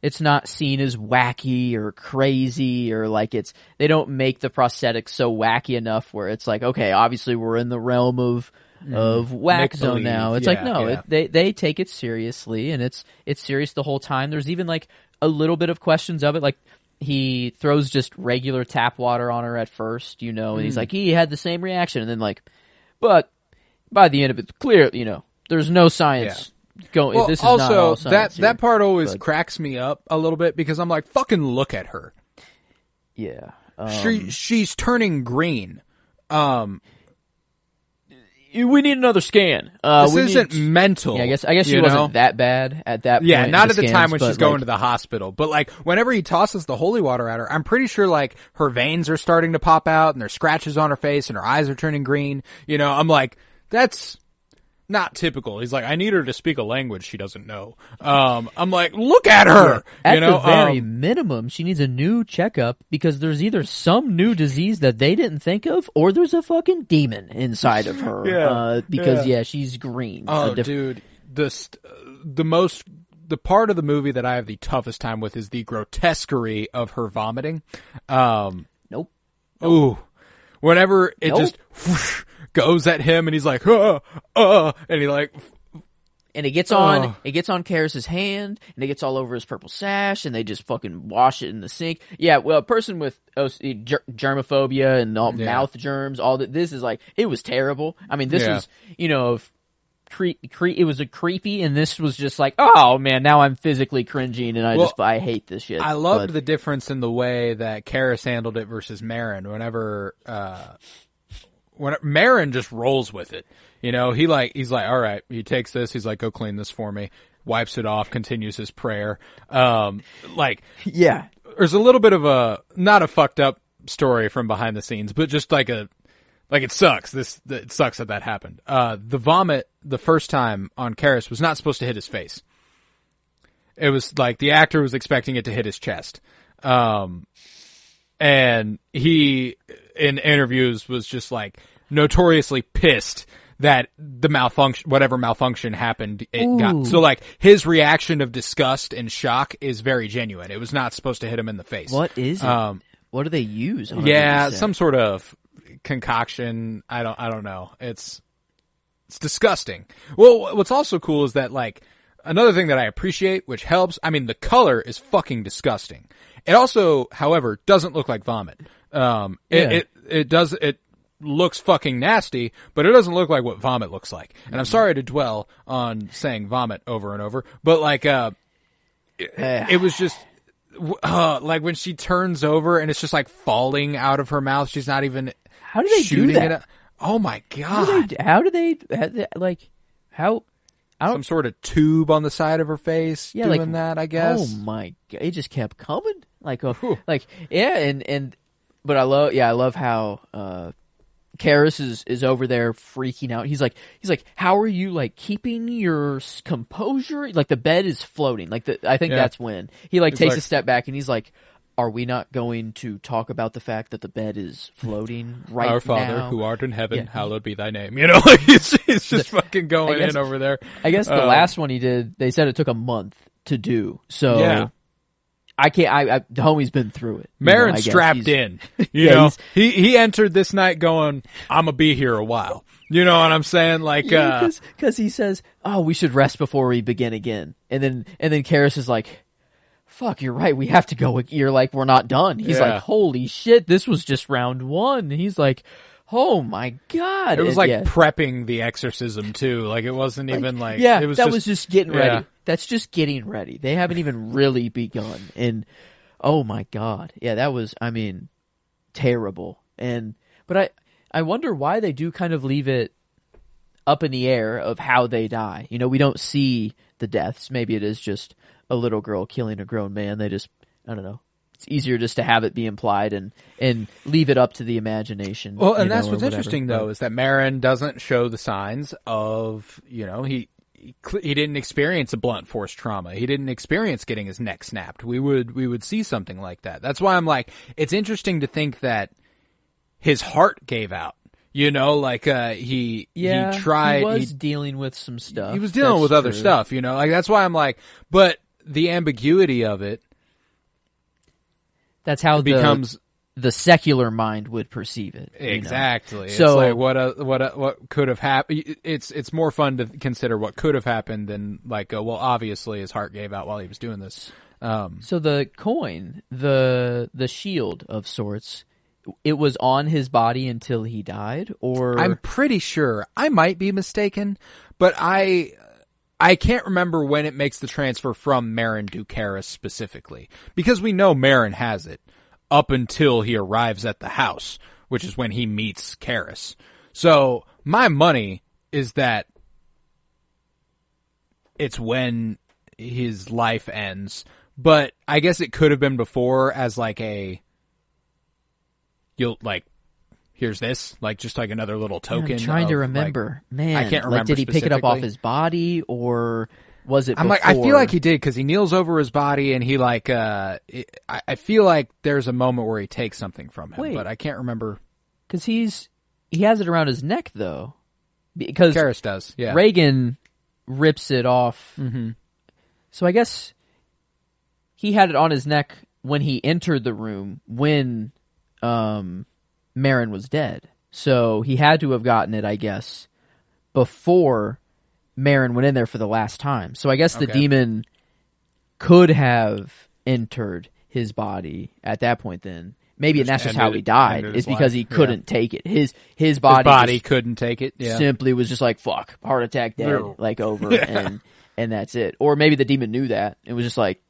[SPEAKER 2] it's not seen as wacky or crazy, or like they don't make the prosthetics so wacky enough where it's like, okay, obviously we're in the realm of whack zone now. It's they take it seriously, and it's serious the whole time. There's even, like, a little bit of questions of it, like, he throws just regular tap water on her at first, you know, and he's like, he had the same reaction, and then, like, but by the end of it, it's clear, you know, there's no science going.
[SPEAKER 1] Well,
[SPEAKER 2] this is
[SPEAKER 1] also,
[SPEAKER 2] not all science
[SPEAKER 1] that part always cracks me up a little bit, because I'm like, fucking look at her.
[SPEAKER 2] Yeah.
[SPEAKER 1] She's turning green.
[SPEAKER 2] We need another scan.
[SPEAKER 1] This isn't mental.
[SPEAKER 2] Yeah, I guess she wasn't that bad at that point.
[SPEAKER 1] Yeah, not at the time when she's going to the hospital. But, like, whenever he tosses the holy water at her, I'm pretty sure, like, her veins are starting to pop out, and there's scratches on her face, and her eyes are turning green. You know, I'm like, that's not typical. He's like, I need her to speak a language she doesn't know. I'm like, look at her.
[SPEAKER 2] At
[SPEAKER 1] you know?
[SPEAKER 2] The very minimum, she needs a new checkup, because there's either some new disease that they didn't think of, or there's a fucking demon inside of her. Because she's green.
[SPEAKER 1] Oh, dude, the part of the movie that I have the toughest time with is the grotesquerie of her vomiting.
[SPEAKER 2] Nope.
[SPEAKER 1] Ooh, whenever it just whoosh, goes at him, and he's like, and he, like,
[SPEAKER 2] and it gets on Karras's hand, and it gets all over his purple sash, and they just fucking wash it in the sink. Yeah, well, a person with germophobia and all mouth germs, all that. This is like, it was terrible. I mean, this was, you know, it was a creepy, and this was just like, oh man, now I'm physically cringing, and I hate this shit.
[SPEAKER 1] I loved the difference in the way that Karras handled it versus Marin. when Marin just rolls with it. You know, he's like, all right, he takes this, he's like, go clean this for me, wipes it off, continues his prayer.
[SPEAKER 2] Yeah.
[SPEAKER 1] There's a little bit of not a fucked up story from behind the scenes, but just like it sucks. It sucks that happened. The vomit the first time on Karras was not supposed to hit his face. It was like the actor was expecting it to hit his chest. And he, in interviews, was just like notoriously pissed that whatever malfunction happened, it got. So like his reaction of disgust and shock is very genuine. It was not supposed to hit him in the face.
[SPEAKER 2] What is it? What do they use?
[SPEAKER 1] Some sort of concoction. I don't know. It's disgusting. Well, what's also cool is that like another thing that I appreciate, which helps. I mean, the color is fucking disgusting. It also, however, doesn't look like vomit. It looks fucking nasty, but it doesn't look like what vomit looks like. And I'm sorry to dwell on saying vomit over and over, but like, it was just, like when she turns over and it's just like falling out of her mouth. She's not even
[SPEAKER 2] How do they
[SPEAKER 1] shooting
[SPEAKER 2] do that?
[SPEAKER 1] it. Oh my God.
[SPEAKER 2] How do they
[SPEAKER 1] some sort of tube on the side of her face doing that, I guess.
[SPEAKER 2] Oh my God. It just kept coming. But I love how, Karras is over there freaking out. He's like, how are you like keeping your composure? Like the bed is floating. I think that's when he takes a step back and he's like, are we not going to talk about the fact that the bed is floating right now?
[SPEAKER 1] Our Father who art in heaven, hallowed be thy name. You know, like he's just fucking going in over there.
[SPEAKER 2] I guess the last one he did, they said it took a month to do. So I can't. The homie's been through it.
[SPEAKER 1] Marin's strapped in. You know, he entered this night going, "I'm gonna be here a while." You know what I'm saying? Like,
[SPEAKER 2] because he says, "Oh, we should rest before we begin again," and then Karras is like, "Fuck, you're right. We have to go." You're like, "We're not done." He's like, "Holy shit, this was just round one." He's like, "Oh my God!"
[SPEAKER 1] It was prepping the exorcism too. Like it wasn't even like
[SPEAKER 2] was just getting ready. That's just getting ready. They haven't even really begun. And oh my God. Yeah, that was, I mean, terrible. But I wonder why they do kind of leave it up in the air of how they die. You know, we don't see the deaths. Maybe it is just a little girl killing a grown man. They just, I don't know. It's easier just to have it be implied and leave it up to the imagination.
[SPEAKER 1] Well, and that's what's interesting though, is that Marin doesn't show the signs of, you know, he didn't experience a blunt force trauma. He didn't experience getting his neck snapped. We would see something like that. That's why I'm like, it's interesting to think that his heart gave out. You know, like he tried.
[SPEAKER 2] He was dealing with some stuff.
[SPEAKER 1] He was dealing with other stuff. You know, like that's why I'm like, but the ambiguity of it.
[SPEAKER 2] That's how becomes the secular mind would perceive it.
[SPEAKER 1] Exactly.
[SPEAKER 2] So
[SPEAKER 1] it's like what could have happened. It's more fun to consider what could have happened than like, well, obviously his heart gave out while he was doing this.
[SPEAKER 2] So the coin, the shield of sorts, it was on his body until he died, or
[SPEAKER 1] I'm pretty sure. I might be mistaken, but I can't remember when it makes the transfer from Marin to Karras specifically, because we know Marin has it up until he arrives at the house, which is when he meets Karras. So my money is that it's when his life ends, but I guess it could have been before as like here's this, like just like another little token.
[SPEAKER 2] I'm trying to remember.
[SPEAKER 1] Like, man, I can't remember.
[SPEAKER 2] Like, did he pick it up off his body, or was it before?
[SPEAKER 1] I'm like, I feel like he did, because he kneels over his body and he like, I feel like there's a moment where he takes something from him, but I can't remember.
[SPEAKER 2] Because he has it around his neck though. Because
[SPEAKER 1] Karras does, yeah.
[SPEAKER 2] Reagan rips it off.
[SPEAKER 1] Mm-hmm.
[SPEAKER 2] So I guess he had it on his neck when he entered the room when Marin was dead. So he had to have gotten it, I guess, before Marin went in there for the last time. So I guess the demon could have entered his body at that point then. Maybe, and that's just how he died. It's because he couldn't take it. His body
[SPEAKER 1] couldn't take it. Yeah.
[SPEAKER 2] Simply was just like, fuck, heart attack, dead, like over, and that's it. Or maybe the demon knew that. It was just like,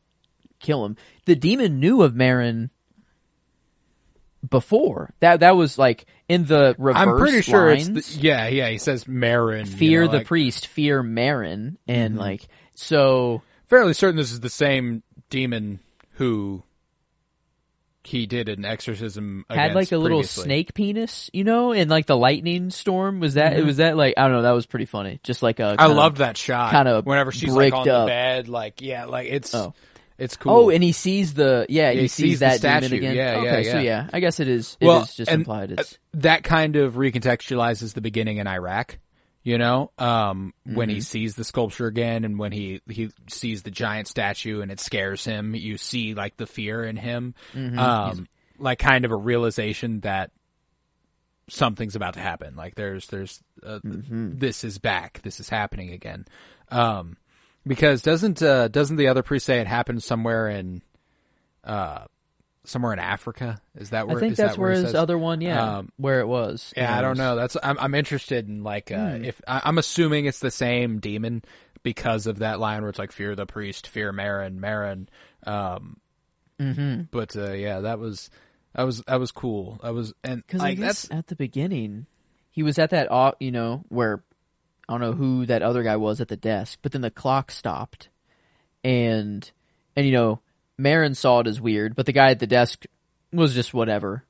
[SPEAKER 2] kill him. The demon knew of Marin before. That was like in the reverse
[SPEAKER 1] I'm pretty sure
[SPEAKER 2] lines.
[SPEAKER 1] it's he says Marin.
[SPEAKER 2] Fear the
[SPEAKER 1] like,
[SPEAKER 2] priest, fear Marin, and like so.
[SPEAKER 1] Fairly certain this is the same demon who he did an exorcism against
[SPEAKER 2] had like a little
[SPEAKER 1] previously.
[SPEAKER 2] snake penis, and like the lightning storm. Was that? Was that like I don't know? That was pretty funny. Just like
[SPEAKER 1] I loved that shot.
[SPEAKER 2] Kind of
[SPEAKER 1] whenever she's like on
[SPEAKER 2] up.
[SPEAKER 1] the bed, like it's cool.
[SPEAKER 2] Oh, and he sees he sees that
[SPEAKER 1] statue.
[SPEAKER 2] demon again.
[SPEAKER 1] Yeah,
[SPEAKER 2] okay,
[SPEAKER 1] yeah.
[SPEAKER 2] So yeah, I guess it is. It is just implied. It's
[SPEAKER 1] that kind of recontextualizes the beginning in Iraq. When he sees the sculpture again, and when he sees the giant statue and it scares him, you see like the fear in him, like kind of a realization that something's about to happen. Like there's this is back, this is happening again. Because doesn't the other priest say it happened somewhere in Africa? Is that where?
[SPEAKER 2] I think that's where his other one, where it was.
[SPEAKER 1] Yeah, I don't know. I'm interested in like if I'm assuming it's the same demon because of that line where it's like fear the priest, fear Marin. But that was cool.
[SPEAKER 2] Because I guess at the beginning he was at that where I don't know who that other guy was at the desk, but then the clock stopped, and Marin saw it as weird, but the guy at the desk was just whatever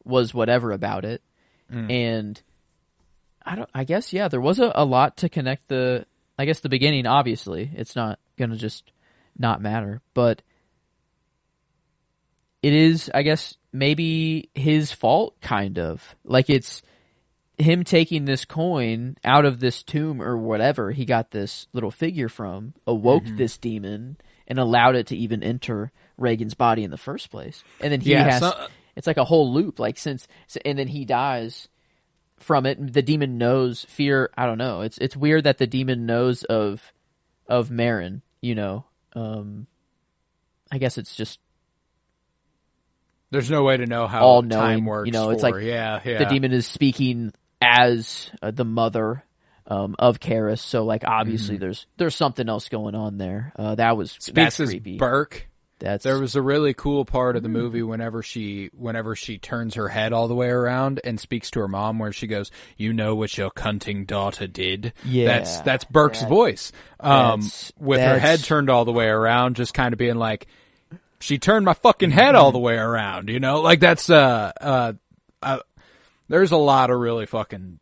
[SPEAKER 2] about it. And I guess, there was a lot to connect the beginning, obviously. It's not going to just not matter, but it is, I guess, maybe his fault, kind of. Like, it's him taking this coin out of this tomb or whatever he got this little figure from, awoke this demon, and allowed it to even enter Reagan's body in the first place. And then it's like a whole loop, and then he dies from it. The demon knows fear. I don't know. It's weird that the demon knows of Marin, I guess it's just,
[SPEAKER 1] there's no way to know how
[SPEAKER 2] all
[SPEAKER 1] time
[SPEAKER 2] knowing,
[SPEAKER 1] works.
[SPEAKER 2] It's like the demon is speaking as the mother of Karis, so like obviously there's something else going on there. That's creepy.
[SPEAKER 1] Burke. There was a really cool part of the movie whenever she turns her head all the way around and speaks to her mom, where she goes, "You know what your cunting daughter did."
[SPEAKER 2] Yeah,
[SPEAKER 1] that's Burke's voice. With her head turned all the way around, just kind of being like, "She turned my fucking head all the way around," Like that's there's a lot of really fucking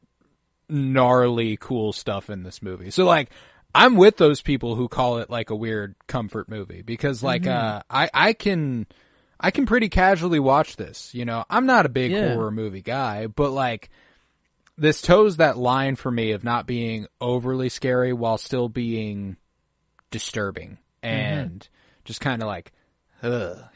[SPEAKER 1] gnarly cool stuff in this movie. So like I'm with those people who call it like a weird comfort movie, because like I can pretty casually watch this, I'm not a big horror movie guy, but like this toes that line for me of not being overly scary while still being disturbing and just kind of like but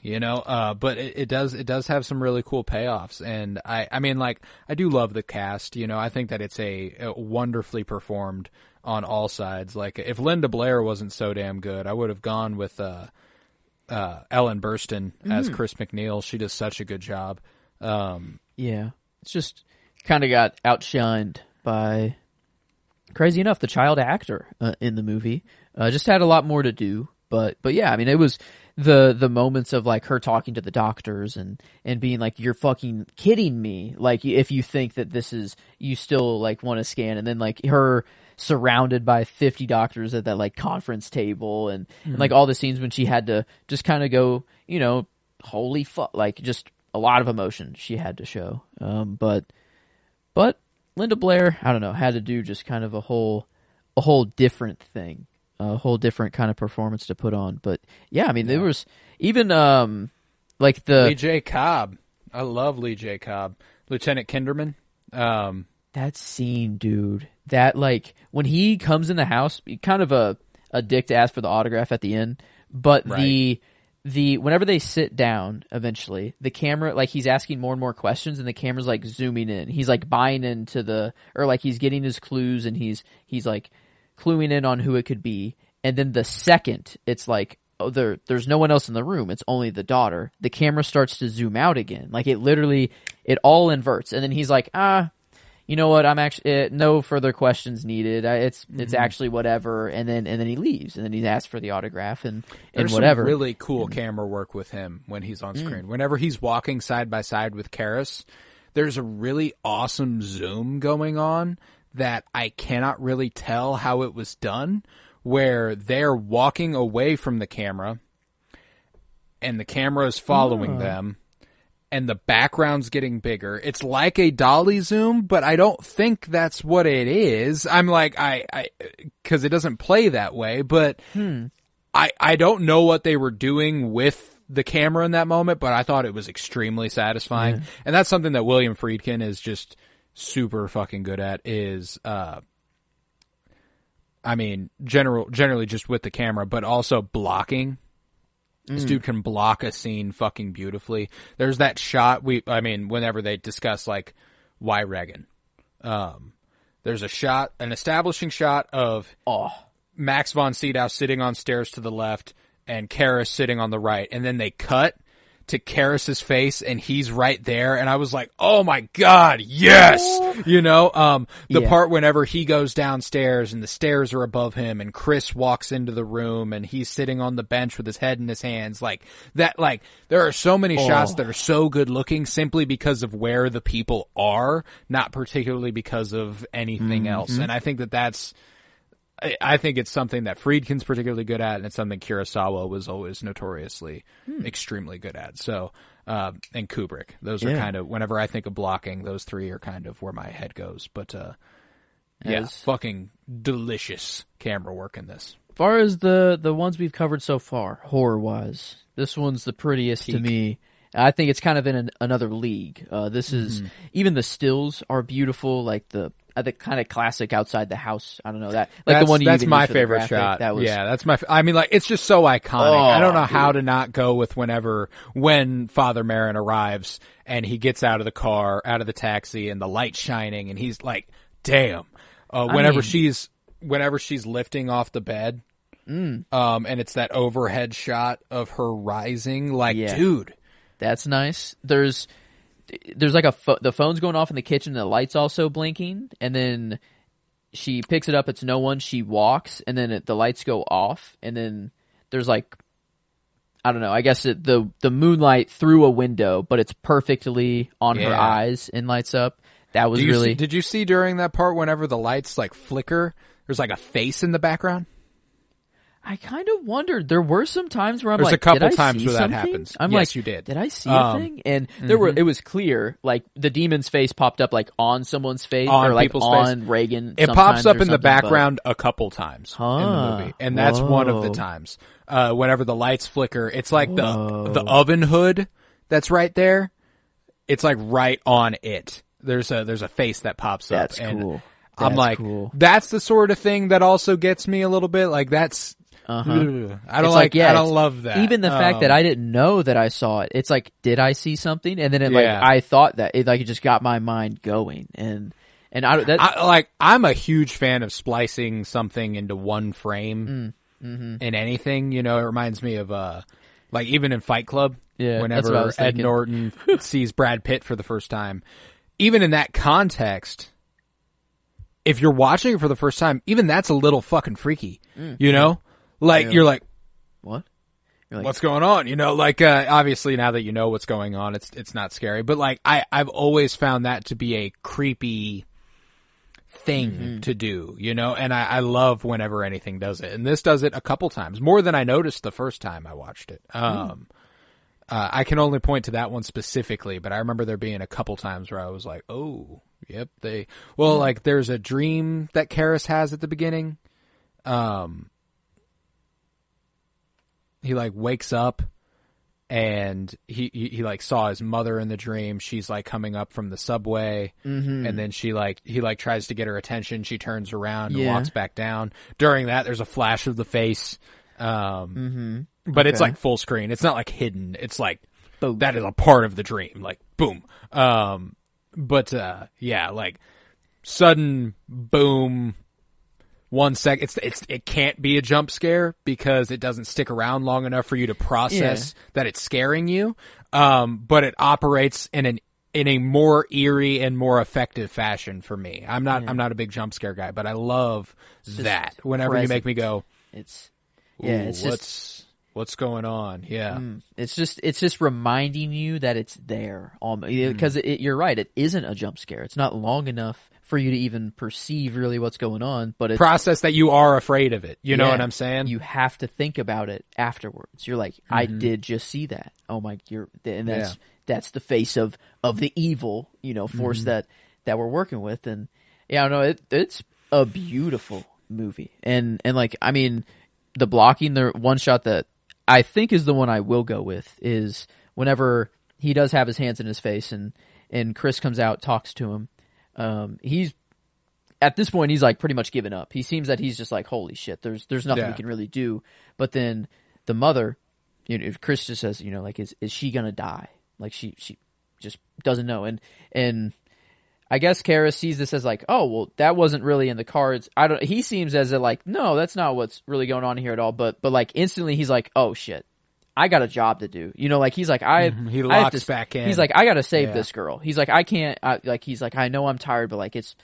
[SPEAKER 1] it does have some really cool payoffs, and I mean, like, I do love the cast, I think that it's a wonderfully performed on all sides. Like, if Linda Blair wasn't so damn good, I would have gone with Ellen Burstyn as Chris McNeil. She does such a good job.
[SPEAKER 2] It's just kind of got outshined by, crazy enough, the child actor in the movie. Just had a lot more to do, but yeah, I mean, it was the moments of like her talking to the doctors and being like, "You're fucking kidding me." Like, if you think that this is, you still like want to scan, and then like her surrounded by 50 doctors at that like conference table, and like all the scenes when she had to just kind of go, holy fuck, like just a lot of emotion she had to show. But Linda Blair, I don't know, had to do just kind of a whole different thing. A whole different kind of performance to put on. But yeah, I mean, there was even like the
[SPEAKER 1] Lee J. Cobb. I love Lee J. Cobb. Lieutenant Kinderman.
[SPEAKER 2] That scene, dude. That, like, when he comes in the house, kind of a dick to ask for the autograph at the end, but the whenever they sit down eventually, the camera, like, he's asking more and more questions, and the camera's like zooming in. He's like buying into like he's getting his clues, and he's like cluing in on who it could be. And then the second it's like, oh, there's no one else in the room, it's only the daughter, the camera starts to zoom out again. Like, it all inverts. And then he's like, you know what, I'm actually no further questions needed. It's actually whatever. And then he leaves, and then he asks for the autograph and whatever.
[SPEAKER 1] Some really cool camera work with him when he's on screen. Whenever he's walking side by side with Karis, there's a really awesome zoom going on that I cannot really tell how it was done, where they're walking away from the camera and the camera is following them and the background's getting bigger. It's like a dolly zoom, but I don't think that's what it is. I'm like, cause it doesn't play that way, but I don't know what they were doing with the camera in that moment, but I thought it was extremely satisfying. Yeah. And that's something that William Friedkin is just super fucking good at is, generally just with the camera, but also blocking. This dude can block a scene fucking beautifully. There's that shot whenever they discuss like why Reagan, there's an establishing shot of Max von Sydow sitting on stairs to the left and Karras sitting on the right, and then they cut to Karras's face and he's right there, and I was like, oh my god, yes! The part whenever he goes downstairs and the stairs are above him and Chris walks into the room and he's sitting on the bench with his head in his hands, there are so many shots that are so good looking simply because of where the people are, not particularly because of anything else. And I think I think it's something that Friedkin's particularly good at, and it's something Kurosawa was always notoriously extremely good at. So, and Kubrick. Those are kind of, whenever I think of blocking, those three are kind of where my head goes. But, fucking delicious camera work in this.
[SPEAKER 2] As far as the ones we've covered so far, horror-wise, this one's the prettiest to me. I think it's kind of in another league. This is, even the stills are beautiful, like the kind of classic outside the house. I don't know that. Like the one you
[SPEAKER 1] that's my favorite shot. That's my. It's just so iconic. I don't know how to not go with when Father Merrin arrives and he gets out of the car, out of the taxi, and the light's shining, and he's like, "Damn!" Whenever she's lifting off the bed, and it's that overhead shot of her rising, dude,
[SPEAKER 2] that's nice. There's like the phone's going off in the kitchen, and the light's also blinking, and then she picks it up, it's no one, she walks, and then the lights go off, and then there's like, I don't know, I guess the moonlight through a window, but it's perfectly on her eyes and lights up. That was
[SPEAKER 1] did you see during that part whenever the lights like flicker, there's like a face in the background?
[SPEAKER 2] I kind of wondered. There were some times where
[SPEAKER 1] There's a couple times where that happens.
[SPEAKER 2] I'm
[SPEAKER 1] yes, you did.
[SPEAKER 2] Did I see a thing? And it was clear, like the demon's face popped up like on someone's face or like on face. Reagan.
[SPEAKER 1] It pops up in the background a couple times in the movie, and that's one of the times. Whenever the lights flicker, it's like the oven hood that's right there. It's like right on it. There's a face that pops up.
[SPEAKER 2] That's cool.
[SPEAKER 1] I'm like, that's the sort of thing that also gets me a little bit. Like that's. I don't love that.
[SPEAKER 2] Even the fact that I didn't know that I saw it. It's like, did I see something? And then I thought that it just got my mind going. And
[SPEAKER 1] I'm a huge fan of splicing something into one frame in anything. It reminds me of even in Fight Club.
[SPEAKER 2] Yeah,
[SPEAKER 1] whenever Ed Norton sees Brad Pitt for the first time, even in that context, if you're watching it for the first time, even that's a little fucking freaky. You're like,
[SPEAKER 2] what?
[SPEAKER 1] What's going on? Obviously now that you know what's going on, it's not scary. But I've always found that to be a creepy thing to do, and I love whenever anything does it. And this does it a couple times, more than I noticed the first time I watched it. I can only point to that one specifically, but I remember there being a couple times where I was like, oh, yep. There's a dream that Karras has at the beginning. He wakes up and he saw his mother in the dream. She's coming up from the subway, and then he tries to get her attention. She turns around and walks back down. During that, there's a flash of the face. But it's full screen. It's not hidden. It's boom. That is a part of the dream. Boom. Sudden boom. 1 second. It can't be a jump scare because it doesn't stick around long enough for you to process that it's scaring you. But it operates in a more eerie and more effective fashion for me. I'm not a big jump scare guy, but I love that. Whenever you make me go, What's going on? Yeah.
[SPEAKER 2] It's just reminding you that it's there. Because you're right, it isn't a jump scare. It's not long enough for you to even perceive really what's going on, but it's
[SPEAKER 1] process that you are afraid of it. You know what I'm saying?
[SPEAKER 2] You have to think about it afterwards. You're like, I did just see that. Oh my, that's the face of the evil, force that we're working with. And yeah, no, it's a beautiful movie. And like, I mean, the blocking, the one shot that I think is the one I will go with is whenever he does have his hands in his face and Chris comes out, talks to him. He's at this point, he's like pretty much given up. He seems that he's just like, holy shit, there's nothing we can really do. But then the mother, Chris just says, like, is she gonna die? Like she just doesn't know. And I guess Kara sees this as like, oh, well, that wasn't really in the cards. He seems as if like, no, that's not what's really going on here at all. But like instantly he's like, oh shit, I got a job to do. Like he's like,
[SPEAKER 1] he locks back in.
[SPEAKER 2] He's like, I got to save this girl. He's like, I can't, he's like, I know I'm tired, but like, it's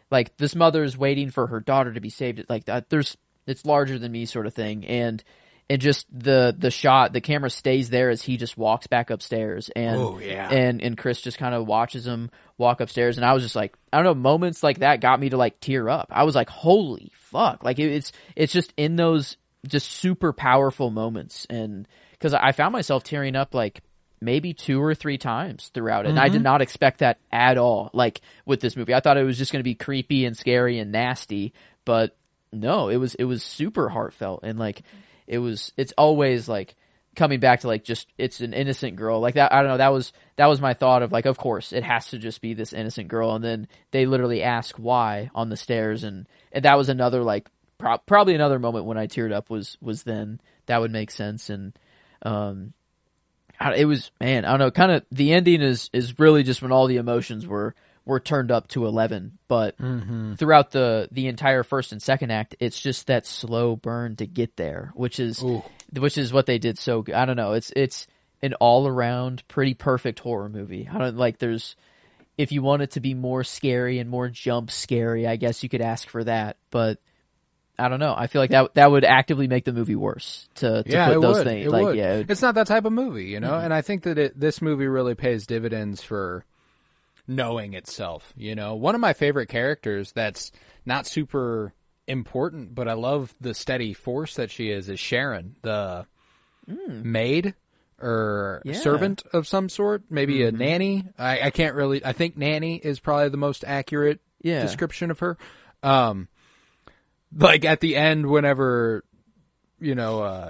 [SPEAKER 2] like this mother's waiting for her daughter to be saved. Like that, it's larger than me sort of thing. And just the shot, the camera stays there as he just walks back upstairs and Chris just kind of watches him walk upstairs. And I was just like, I don't know, moments like that got me to like tear up. I was like, holy fuck. Like it's just in those just super powerful moments. And because I found myself tearing up like maybe 2 or 3 times throughout it. And I did not expect that at all. Like with this movie, I thought it was just going to be creepy and scary and nasty, but no, it was super heartfelt. And like, it's always like coming back to like, just, it's an innocent girl like that. I don't know. That was my thought of like, of course it has to just be this innocent girl. And then they literally ask why on the stairs. And that was another like, probably another moment when I teared up was then. That would make sense. And, it was, man, I don't know, kind of the ending is really just when all the emotions were turned up to 11, but throughout the entire first and second act, it's just that slow burn to get there, which is what they did so good. I don't know, it's an all around pretty perfect horror movie. I don't like, if you want it to be more scary and more jump scary, I guess you could ask for that, but I don't know. I feel like that would actively make the movie worse to put those things.
[SPEAKER 1] It's not that type of movie, And I think that this movie really pays dividends for knowing itself. One of my favorite characters that's not super important, but I love the steady force that she is Sharon, the maid or servant of some sort, maybe a nanny. I can't really. I think nanny is probably the most accurate description of her. Like at the end, whenever,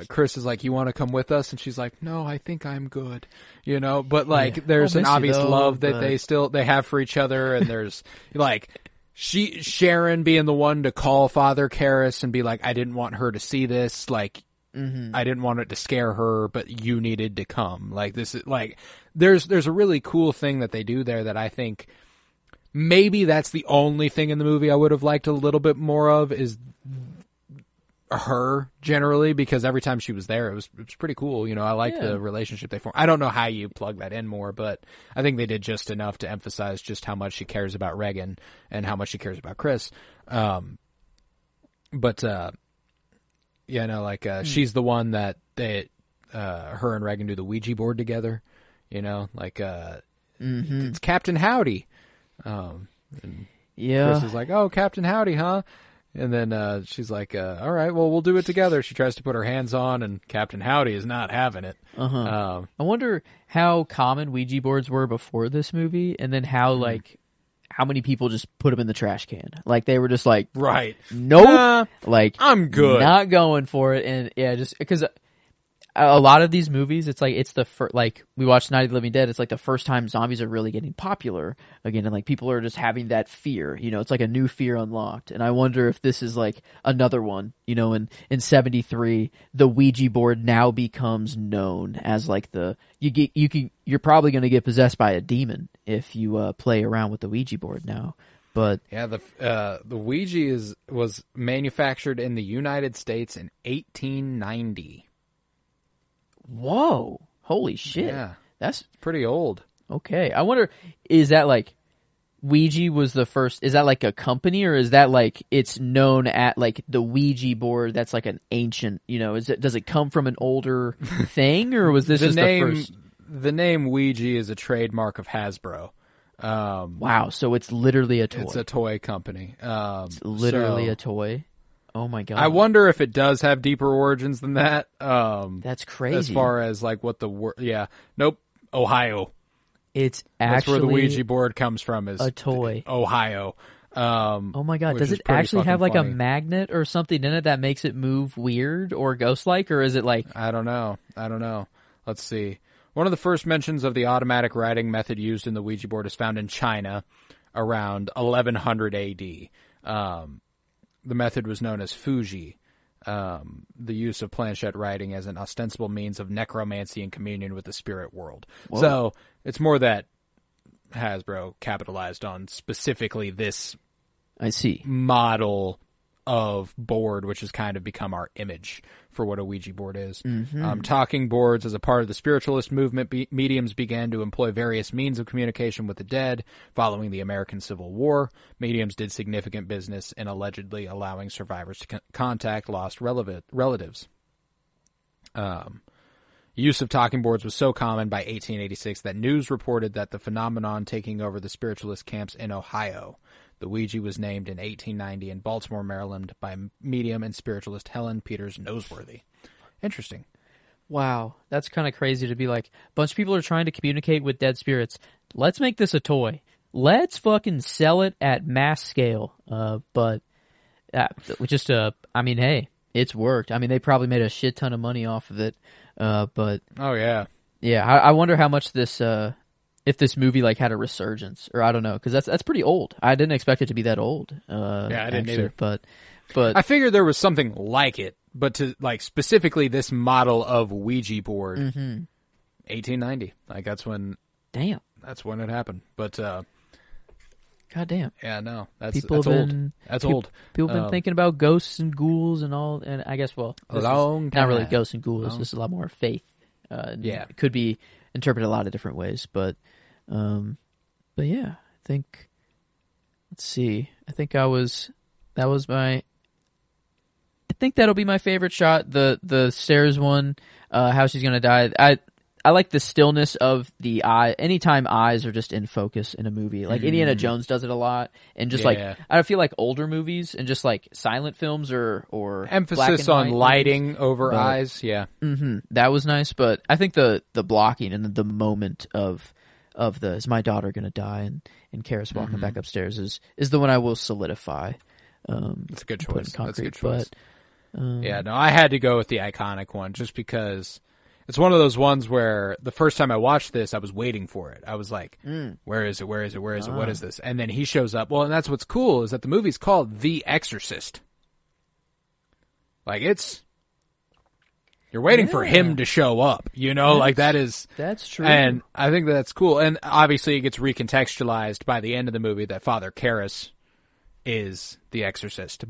[SPEAKER 1] Chris is like, you want to come with us? And she's like, no, I think I'm good, but like there's an obvious love that they have for each other. And there's like Sharon being the one to call Father Karras and be like, I didn't want her to see this. Like, I didn't want it to scare her, but you needed to come. Like this is like, there's a really cool thing that they do there that I think maybe that's the only thing in the movie I would have liked a little bit more of is her generally, because every time she was there, it was pretty cool. I like the relationship they formed. I don't know how you plug that in more, but I think they did just enough to emphasize just how much she cares about Regan and how much she cares about Chris. She's the one that her and Regan do the Ouija board together. It's Captain Howdy. And Chris is like, oh, Captain Howdy, huh? And then she's like, all right, well, we'll do it together. She tries to put her hands on, and Captain Howdy is not having it.
[SPEAKER 2] I wonder how common Ouija boards were before this movie, and then how many people just put them in the trash can. Like, they were just like,
[SPEAKER 1] right,
[SPEAKER 2] nope, like,
[SPEAKER 1] I'm good,
[SPEAKER 2] not going for it. And yeah, just because a lot of these movies, it's like, it's the first, like, we watched Night of the Living Dead, it's like the first time zombies are really getting popular again, and like people are just having that fear, it's like a new fear unlocked. And I wonder if this is like another one, in 73, the Ouija board now becomes known as like you're probably going to get possessed by a demon if you play around with the Ouija board now. But
[SPEAKER 1] yeah, the Ouija was manufactured in the United States in 1890.
[SPEAKER 2] Whoa. Holy shit.
[SPEAKER 1] Yeah.
[SPEAKER 2] That's
[SPEAKER 1] pretty old.
[SPEAKER 2] Okay. I wonder, is that like Ouija was the first. Is that like a company, or is that like it's known at like the Ouija board? That's like an ancient. Does it come from an older thing, or was this just the first?
[SPEAKER 1] The name Ouija is a trademark of Hasbro.
[SPEAKER 2] Wow, so it's literally a toy.
[SPEAKER 1] It's a toy company.
[SPEAKER 2] It's literally a toy. Oh my god!
[SPEAKER 1] I wonder if it does have deeper origins than that.
[SPEAKER 2] That's crazy.
[SPEAKER 1] As far as like what the word, nope, Ohio.
[SPEAKER 2] It's
[SPEAKER 1] that's
[SPEAKER 2] actually
[SPEAKER 1] where the Ouija board comes from. Is
[SPEAKER 2] a toy.
[SPEAKER 1] Ohio.
[SPEAKER 2] Oh my god! Does it actually have like a magnet or something in it that makes it move weird or ghost-like, or is it like?
[SPEAKER 1] I don't know. Let's see. One of the first mentions of the automatic writing method used in the Ouija board is found in China around 1100 AD. The method was known as Fuji, the use of planchette writing as an ostensible means of necromancy and communion with the spirit world. Whoa. So it's more that Hasbro capitalized on specifically this model of board, which has kind of become our image for what a Ouija board is. Mm-hmm. Talking boards, as a part of the spiritualist movement, mediums began to employ various means of communication with the dead. Following the American Civil War, mediums did significant business in allegedly allowing survivors to contact lost relatives. Use of talking boards was so common by 1886 that news reported that the phenomenon taking over the spiritualist camps in Ohio. The Ouija was named in 1890 in Baltimore, Maryland by medium and spiritualist Helen Peters Noseworthy. Interesting.
[SPEAKER 2] Wow, that's kind of crazy to be like, a bunch of people are trying to communicate with dead spirits. Let's make this a toy. Let's fucking sell it at mass scale. But hey, it's worked. I mean, they probably made a shit ton of money off of it. But
[SPEAKER 1] oh yeah.
[SPEAKER 2] Yeah, I wonder how much this if this movie like had a resurgence, or I don't know, because that's pretty old. I didn't expect it to be that old.
[SPEAKER 1] I didn't either.
[SPEAKER 2] But
[SPEAKER 1] I figured there was something like it, but to like specifically this model of Ouija board, 1890. Like that's when.
[SPEAKER 2] Damn.
[SPEAKER 1] That's when it happened. But God
[SPEAKER 2] damn.
[SPEAKER 1] Yeah, no, that's old. That's old.
[SPEAKER 2] People have been thinking about ghosts and ghouls and all, and I guess not really ghosts and ghouls. This is a lot more faith. It could be interpreted a lot of different ways, but yeah, I think. Let's see. I think that'll be my favorite shot. The stairs one, how she's gonna die. I like the stillness of the eye. Anytime eyes are just in focus in a movie, like Indiana Jones does it a lot, and just I feel like older movies and just like silent films or
[SPEAKER 1] emphasis on lighting movies, over eyes. Yeah,
[SPEAKER 2] that was nice. But I think the blocking and the moment of is my daughter gonna die and Karis walking back upstairs is the one I will solidify.
[SPEAKER 1] That's a good choice. That's a good choice. But, I had to go with the iconic one just because. It's one of those ones where the first time I watched this, I was waiting for it. I was like, where is it? Where is it? Where is it? What is this? And then he shows up. Well, and that's what's cool is that the movie's called The Exorcist. Like you're waiting for him to show up,
[SPEAKER 2] That's true.
[SPEAKER 1] And I think that's cool. And obviously it gets recontextualized by the end of the movie that Father Karras is the exorcist.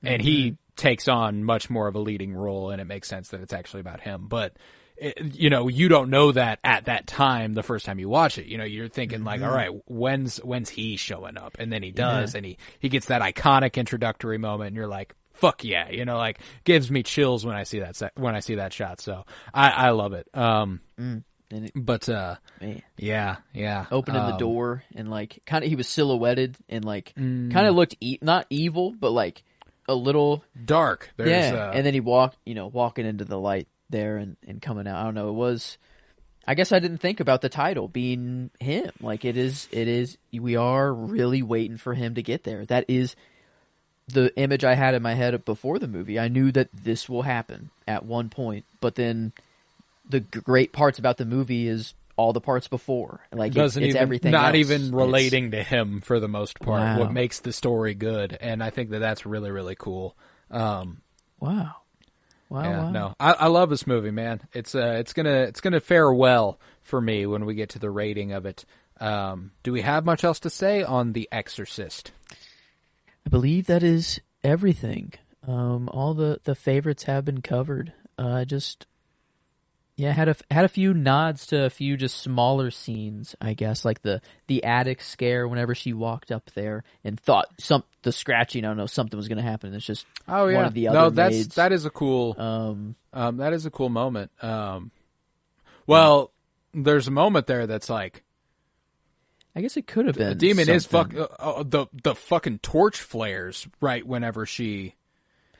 [SPEAKER 1] And he takes on much more of a leading role, and it makes sense that it's actually about him. But, you don't know that at that time, the first time you watch it. You're thinking like, all right, when's he showing up? And then he does, and he gets that iconic introductory moment, and you're like, fuck yeah, gives me chills when I see that shot. So I love it. But yeah,
[SPEAKER 2] opening the door and like kind of he was silhouetted and like kind of looked not evil, but like a little
[SPEAKER 1] dark.
[SPEAKER 2] And then he walking into the light there and coming out. I don't know. I guess I didn't think about the title being him. Like it is. We are really waiting for him to get there. That is the image I had in my head before the movie. I knew that this will happen at one point, but then the great parts about the movie is all the parts before. Like it's everything
[SPEAKER 1] not
[SPEAKER 2] else.
[SPEAKER 1] Even relating to him for the most part. Wow. What makes the story good, and I think that's really, really cool.
[SPEAKER 2] Wow.
[SPEAKER 1] No, I love this movie, man. It's gonna fare well for me when we get to the rating of it. Do we have much else to say on The Exorcist?
[SPEAKER 2] I believe that is everything. All the favorites have been covered. Yeah, had a few nods to a few just smaller scenes, I guess, like the attic scare whenever she walked up there and thought the scratching, I don't know, something was going to happen. It's just one of the other maids.
[SPEAKER 1] That is a cool that is a cool moment. Well, there's a moment there that's like,
[SPEAKER 2] I guess it could have been
[SPEAKER 1] the demon
[SPEAKER 2] something.
[SPEAKER 1] is the fucking torch flares right whenever she.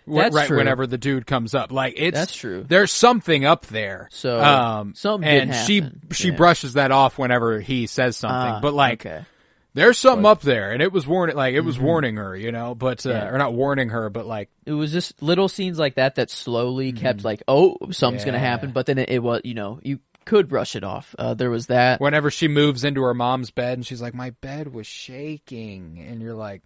[SPEAKER 2] That's
[SPEAKER 1] right
[SPEAKER 2] true.
[SPEAKER 1] whenever the dude comes up, like
[SPEAKER 2] That's true.
[SPEAKER 1] There's something up there.
[SPEAKER 2] So something did
[SPEAKER 1] and
[SPEAKER 2] happen.
[SPEAKER 1] she brushes that off whenever he says something. But like,
[SPEAKER 2] okay.
[SPEAKER 1] there's something up there, and it was warning, like it was warning her, but or not warning her, but like
[SPEAKER 2] it was just little scenes like that slowly kept like, oh, something's gonna happen, but then it was, you could brush it off. There was that
[SPEAKER 1] whenever she moves into her mom's bed, and she's like, my bed was shaking, and you're like,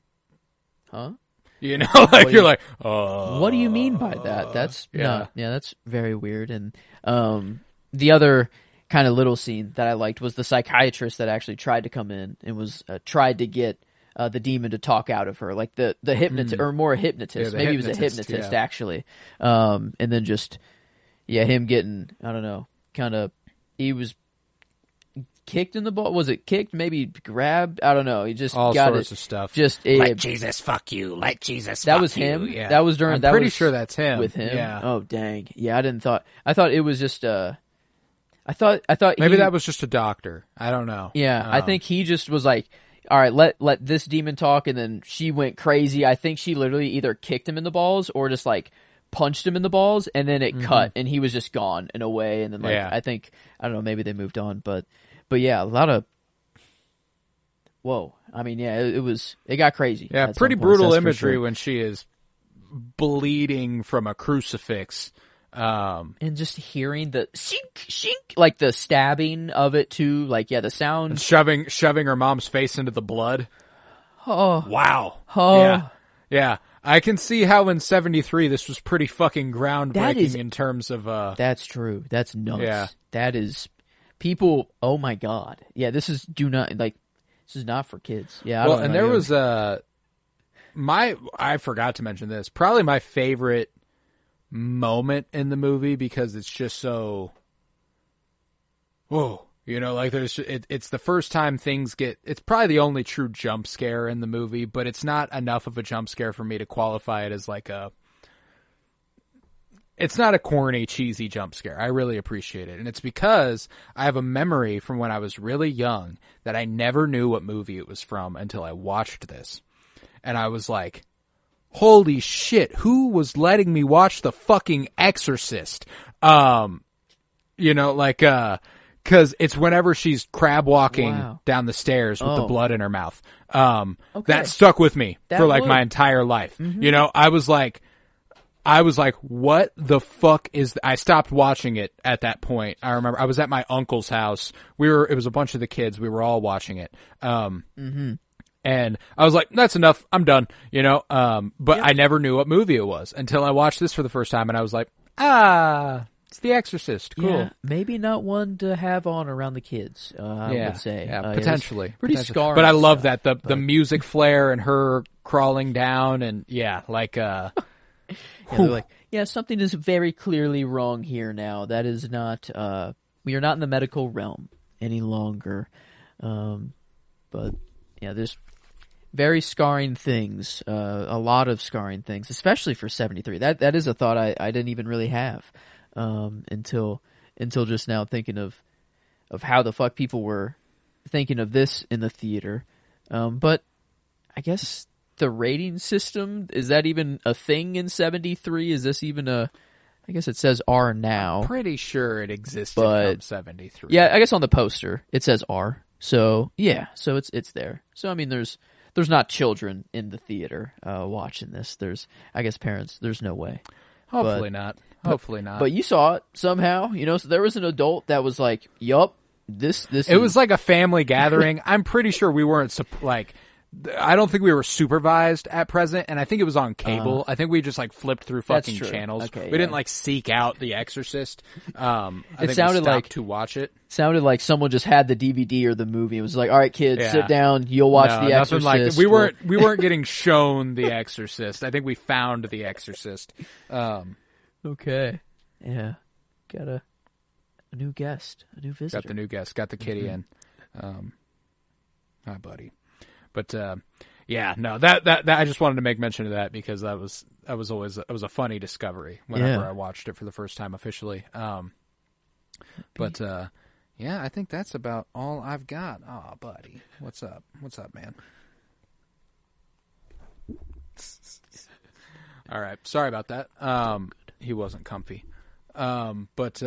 [SPEAKER 2] huh?
[SPEAKER 1] Like you're like, oh.
[SPEAKER 2] What do you mean by that? That's that's very weird. And the other kind of little scene that I liked was the psychiatrist that actually tried to come in and was tried to get the demon to talk out of her, like the hypnotist or more hypnotist. Maybe he was a hypnotist actually. And then just him getting, I don't know, kind of, he was kicked in the ball. Was it kicked? Maybe grabbed? I don't know. He just
[SPEAKER 1] all
[SPEAKER 2] got
[SPEAKER 1] sorts
[SPEAKER 2] it.
[SPEAKER 1] of stuff.
[SPEAKER 2] Just
[SPEAKER 1] let Jesus fuck you. Let Jesus.
[SPEAKER 2] That
[SPEAKER 1] fuck
[SPEAKER 2] was him.
[SPEAKER 1] You. Yeah.
[SPEAKER 2] That was during.
[SPEAKER 1] I'm
[SPEAKER 2] that
[SPEAKER 1] pretty
[SPEAKER 2] was
[SPEAKER 1] sure that's him.
[SPEAKER 2] With him.
[SPEAKER 1] Yeah.
[SPEAKER 2] Oh dang. Yeah, I thought it was just. I thought
[SPEAKER 1] maybe that was just a doctor. I don't know.
[SPEAKER 2] Yeah, I think he just was like, all right, let this demon talk, and then she went crazy. I think she literally either kicked him in the balls or just like punched him in the balls, and then it cut, and he was just gone and away. And then I think, I don't know, maybe they moved on, but yeah, a lot of. Whoa. I mean, yeah, it got crazy.
[SPEAKER 1] Yeah, pretty brutal imagery when she is bleeding from a crucifix.
[SPEAKER 2] And just hearing the shink, shink, like the stabbing of it too, like, the sound.
[SPEAKER 1] And shoving her mom's face into the blood.
[SPEAKER 2] Oh.
[SPEAKER 1] Wow.
[SPEAKER 2] Oh.
[SPEAKER 1] Yeah. Yeah. I can see how in 73 this was pretty fucking groundbreaking in terms of...
[SPEAKER 2] That's true. That's nuts.
[SPEAKER 1] Yeah.
[SPEAKER 2] That is... People, oh my god. Yeah, this is this is not for kids. Yeah, I don't know.
[SPEAKER 1] And there was I forgot to mention this. Probably my favorite moment in the movie because it's just so, whoa, like it's the first time things get. It's probably the only true jump scare in the movie, but it's not enough of a jump scare for me to qualify it as like a. It's not a corny, cheesy jump scare. I really appreciate it. And it's because I have a memory from when I was really young that I never knew what movie it was from until I watched this. And I was like, holy shit, who was letting me watch the fucking Exorcist? Cause it's whenever she's crab walking down the stairs with the blood in her mouth. That stuck with me for my entire life. Mm-hmm. I was like, what the fuck is I stopped watching it at that point. I remember I was at my uncle's house. It was a bunch of the kids. We were all watching it. And I was like, that's enough. I'm done, but I never knew what movie it was until I watched this for the first time. And I was like, it's The Exorcist. Cool.
[SPEAKER 2] Yeah, maybe not one to have on around the kids, I would say.
[SPEAKER 1] Yeah, potentially.
[SPEAKER 2] Pretty scarring.
[SPEAKER 1] But I love that. The music flare and her crawling down and
[SPEAKER 2] they're like, something is very clearly wrong here now. That is not, we are not in the medical realm any longer. But there's very scarring things, a lot of scarring things, especially for 73. That is a thought I didn't even really have, until just now, thinking of how the fuck people were thinking of this in the theater. But I guess the rating system, is that even a thing in 73? Is this even I guess it says R now.
[SPEAKER 1] I'm pretty sure it existed from 73.
[SPEAKER 2] Yeah, I guess on the poster it says R. So so it's there. So I mean, there's not children in the theater watching this. There's, I guess, parents. There's no way.
[SPEAKER 1] Hopefully not. Hopefully not.
[SPEAKER 2] But you saw it somehow, so there was an adult that was like, yup, this
[SPEAKER 1] It was like a family gathering. I'm pretty sure we weren't I don't think we were supervised at present, and I think it was on cable. I think we just flipped through fucking channels.
[SPEAKER 2] Okay,
[SPEAKER 1] we didn't seek out The Exorcist. I think
[SPEAKER 2] sounded
[SPEAKER 1] we stopped to watch it.
[SPEAKER 2] Sounded like someone just had the DVD or the movie. It was like, all right, kids, sit down. You'll watch The Exorcist.
[SPEAKER 1] We weren't getting shown The Exorcist. I think we found The Exorcist.
[SPEAKER 2] Okay. Yeah. Gotta new guest, a new visitor.
[SPEAKER 1] Got the new guest. Got the kitty in. Hi, buddy. But yeah, no, that I just wanted to make mention of that because that was a funny discovery whenever I watched it for the first time officially. But yeah, I think that's about all I've got. Aw, buddy. What's up? What's up, man? All right. Sorry about that. He wasn't comfy. But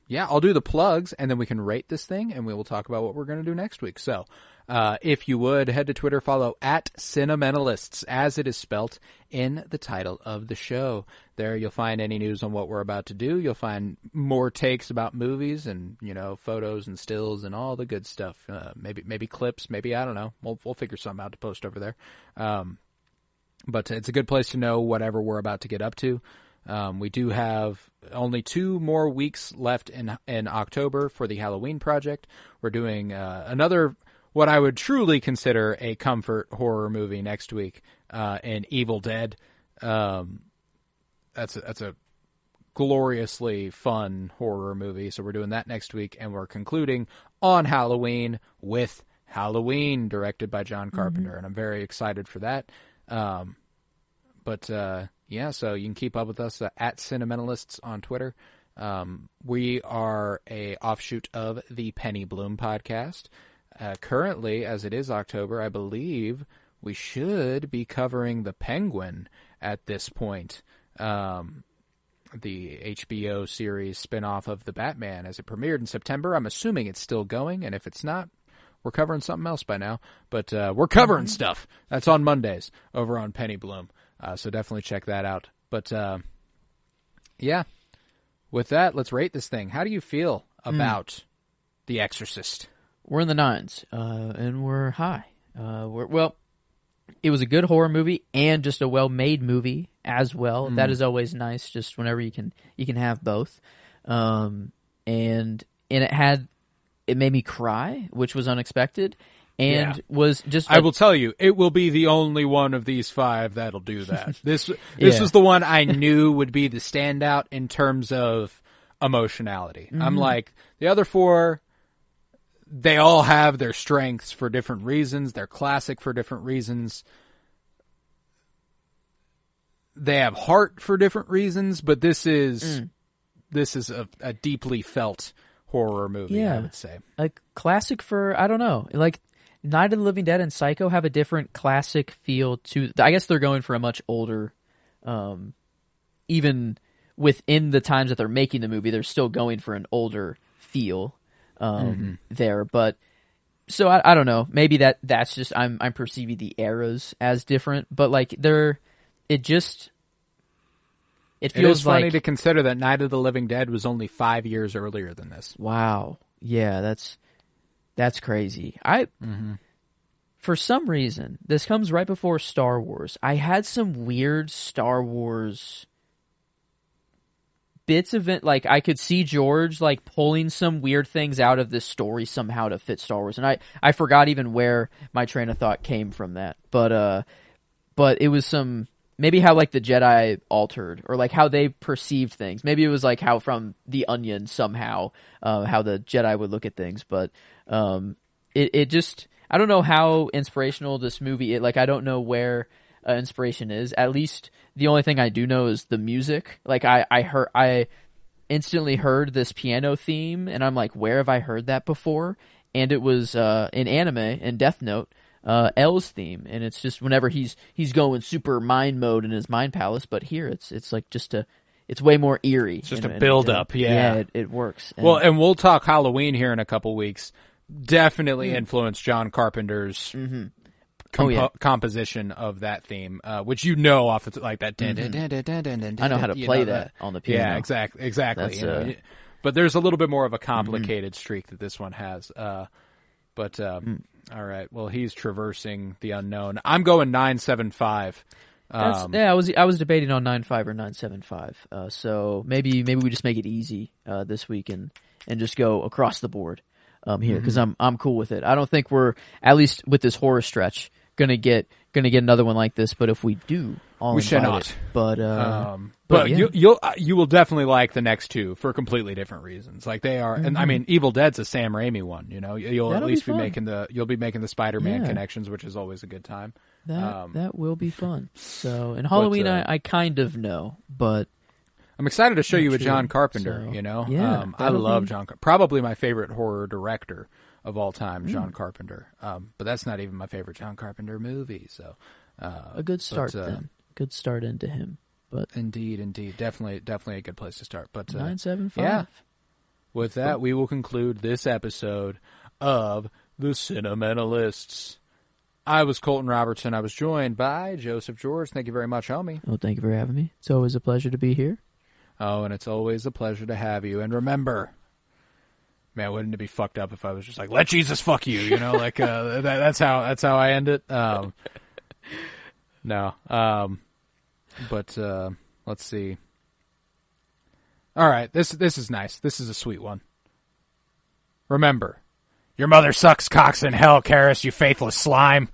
[SPEAKER 1] yeah, I'll do the plugs and then we can rate this thing and we will talk about what we're going to do next week. So, if you would head to Twitter, follow @Cinementalists as it is spelt in the title of the show. There you'll find any news on what we're about to do. You'll find more takes about movies and, photos and stills and all the good stuff. Maybe clips, maybe, I don't know. We'll figure something out to post over there. But it's a good place to know whatever we're about to get up to. We do have only 2 more weeks left in October for the Halloween project. We're doing another, what I would truly consider a comfort horror movie next week, in Evil Dead. That's a gloriously fun horror movie. So we're doing that next week, and we're concluding on Halloween with Halloween, directed by John Carpenter, and I'm very excited for that. Yeah, so you can keep up with us at Cinementalists on Twitter. We are a offshoot of the Penny Bloom podcast. Currently, as it is October, I believe we should be covering The Penguin at this point. The HBO series spinoff of The Batman, as it premiered in September. I'm assuming it's still going, and if it's not, we're covering something else by now. But we're covering stuff. That's on Mondays over on Penny Bloom. So definitely check that out. But yeah, with that, let's rate this thing. How do you feel about The Exorcist?
[SPEAKER 2] We're in the 9s, and we're high. It was a good horror movie and just a well-made movie as well. That is always nice. Just whenever you can have both. And it made me cry, which was unexpected. And was just...
[SPEAKER 1] I will tell you, it will be the only one of these 5 that'll do that. This was the one I knew would be the standout in terms of emotionality. I'm like, the other 4, they all have their strengths for different reasons. They're classic for different reasons. They have heart for different reasons, but this is a deeply felt horror movie, I would say.
[SPEAKER 2] Like, classic for, I don't know, like... Night of the Living Dead and Psycho have a different classic feel to... I guess they're going for a much older... even within the times that they're making the movie, they're still going for an older feel there. But... So, I don't know. Maybe that's just... I'm perceiving the eras as different. But, like, it feels
[SPEAKER 1] it is funny to consider that Night of the Living Dead was only 5 years earlier than this.
[SPEAKER 2] Wow. Yeah, that's crazy. For some reason, this comes right before Star Wars. I had some weird Star Wars bits of it. Like, I could see George, like, pulling some weird things out of this story somehow to fit Star Wars. And I forgot even where my train of thought came from that. But it was some... Maybe how, like, the Jedi altered, or, like, how they perceived things. Maybe it was, like, how from The Onion somehow, how the Jedi would look at things. But it just... I don't know how inspirational this movie is. Like, I don't know where inspiration is. At least the only thing I do know is the music. Like, I instantly heard this piano theme, and I'm like, where have I heard that before? And it was in anime, in Death Note. L's theme, and it's just whenever he's going super mind mode in his mind palace, but here it's like it's way more eerie.
[SPEAKER 1] It's just a build up,
[SPEAKER 2] yeah, it works.
[SPEAKER 1] And we'll talk Halloween here in a couple weeks. Definitely influenced John Carpenter's composition of that theme, which off like that.
[SPEAKER 2] I know how to play that on the piano.
[SPEAKER 1] Yeah, exactly. But there's a little bit more of a complicated streak that this one has. All right. Well, he's traversing the unknown. I'm going 975.
[SPEAKER 2] I was debating on 9.5 or 9.75. So maybe we just make it easy this week and just go across the board here because I'm cool with it. I don't think we're, at least with this horror stretch, gonna get going to get another one like this, but if we do,
[SPEAKER 1] we should not.
[SPEAKER 2] But
[SPEAKER 1] yeah. you will definitely like the next two for completely different reasons. Like they are, and I mean, Evil Dead's a Sam Raimi one. You know, you'll at least be making the Spider-Man connections, which is always a good time.
[SPEAKER 2] That will be fun. So, and Halloween, I kind of know, but
[SPEAKER 1] I'm excited to show you a John Carpenter. So, you know, I love John. Probably my favorite horror director of all time, John Carpenter. But that's not even my favorite John Carpenter movie. So,
[SPEAKER 2] a good start then. Good start into him. But
[SPEAKER 1] indeed, definitely a good place to start. But
[SPEAKER 2] 975.
[SPEAKER 1] Yeah. With that, we will conclude this episode of The Cinementalists. I was Colton Robertson. I was joined by Joseph George. Thank you very much, homie.
[SPEAKER 2] Well, thank you for having me. It's always a pleasure to be here.
[SPEAKER 1] Oh, and it's always a pleasure to have you. And remember, man, wouldn't it be fucked up if I was just like, let Jesus fuck you, you know? Like, that's how I end it. No. But let's see. All right, this is nice. This is a sweet one. Remember, your mother sucks cocks in hell, Karis, you faithless slime.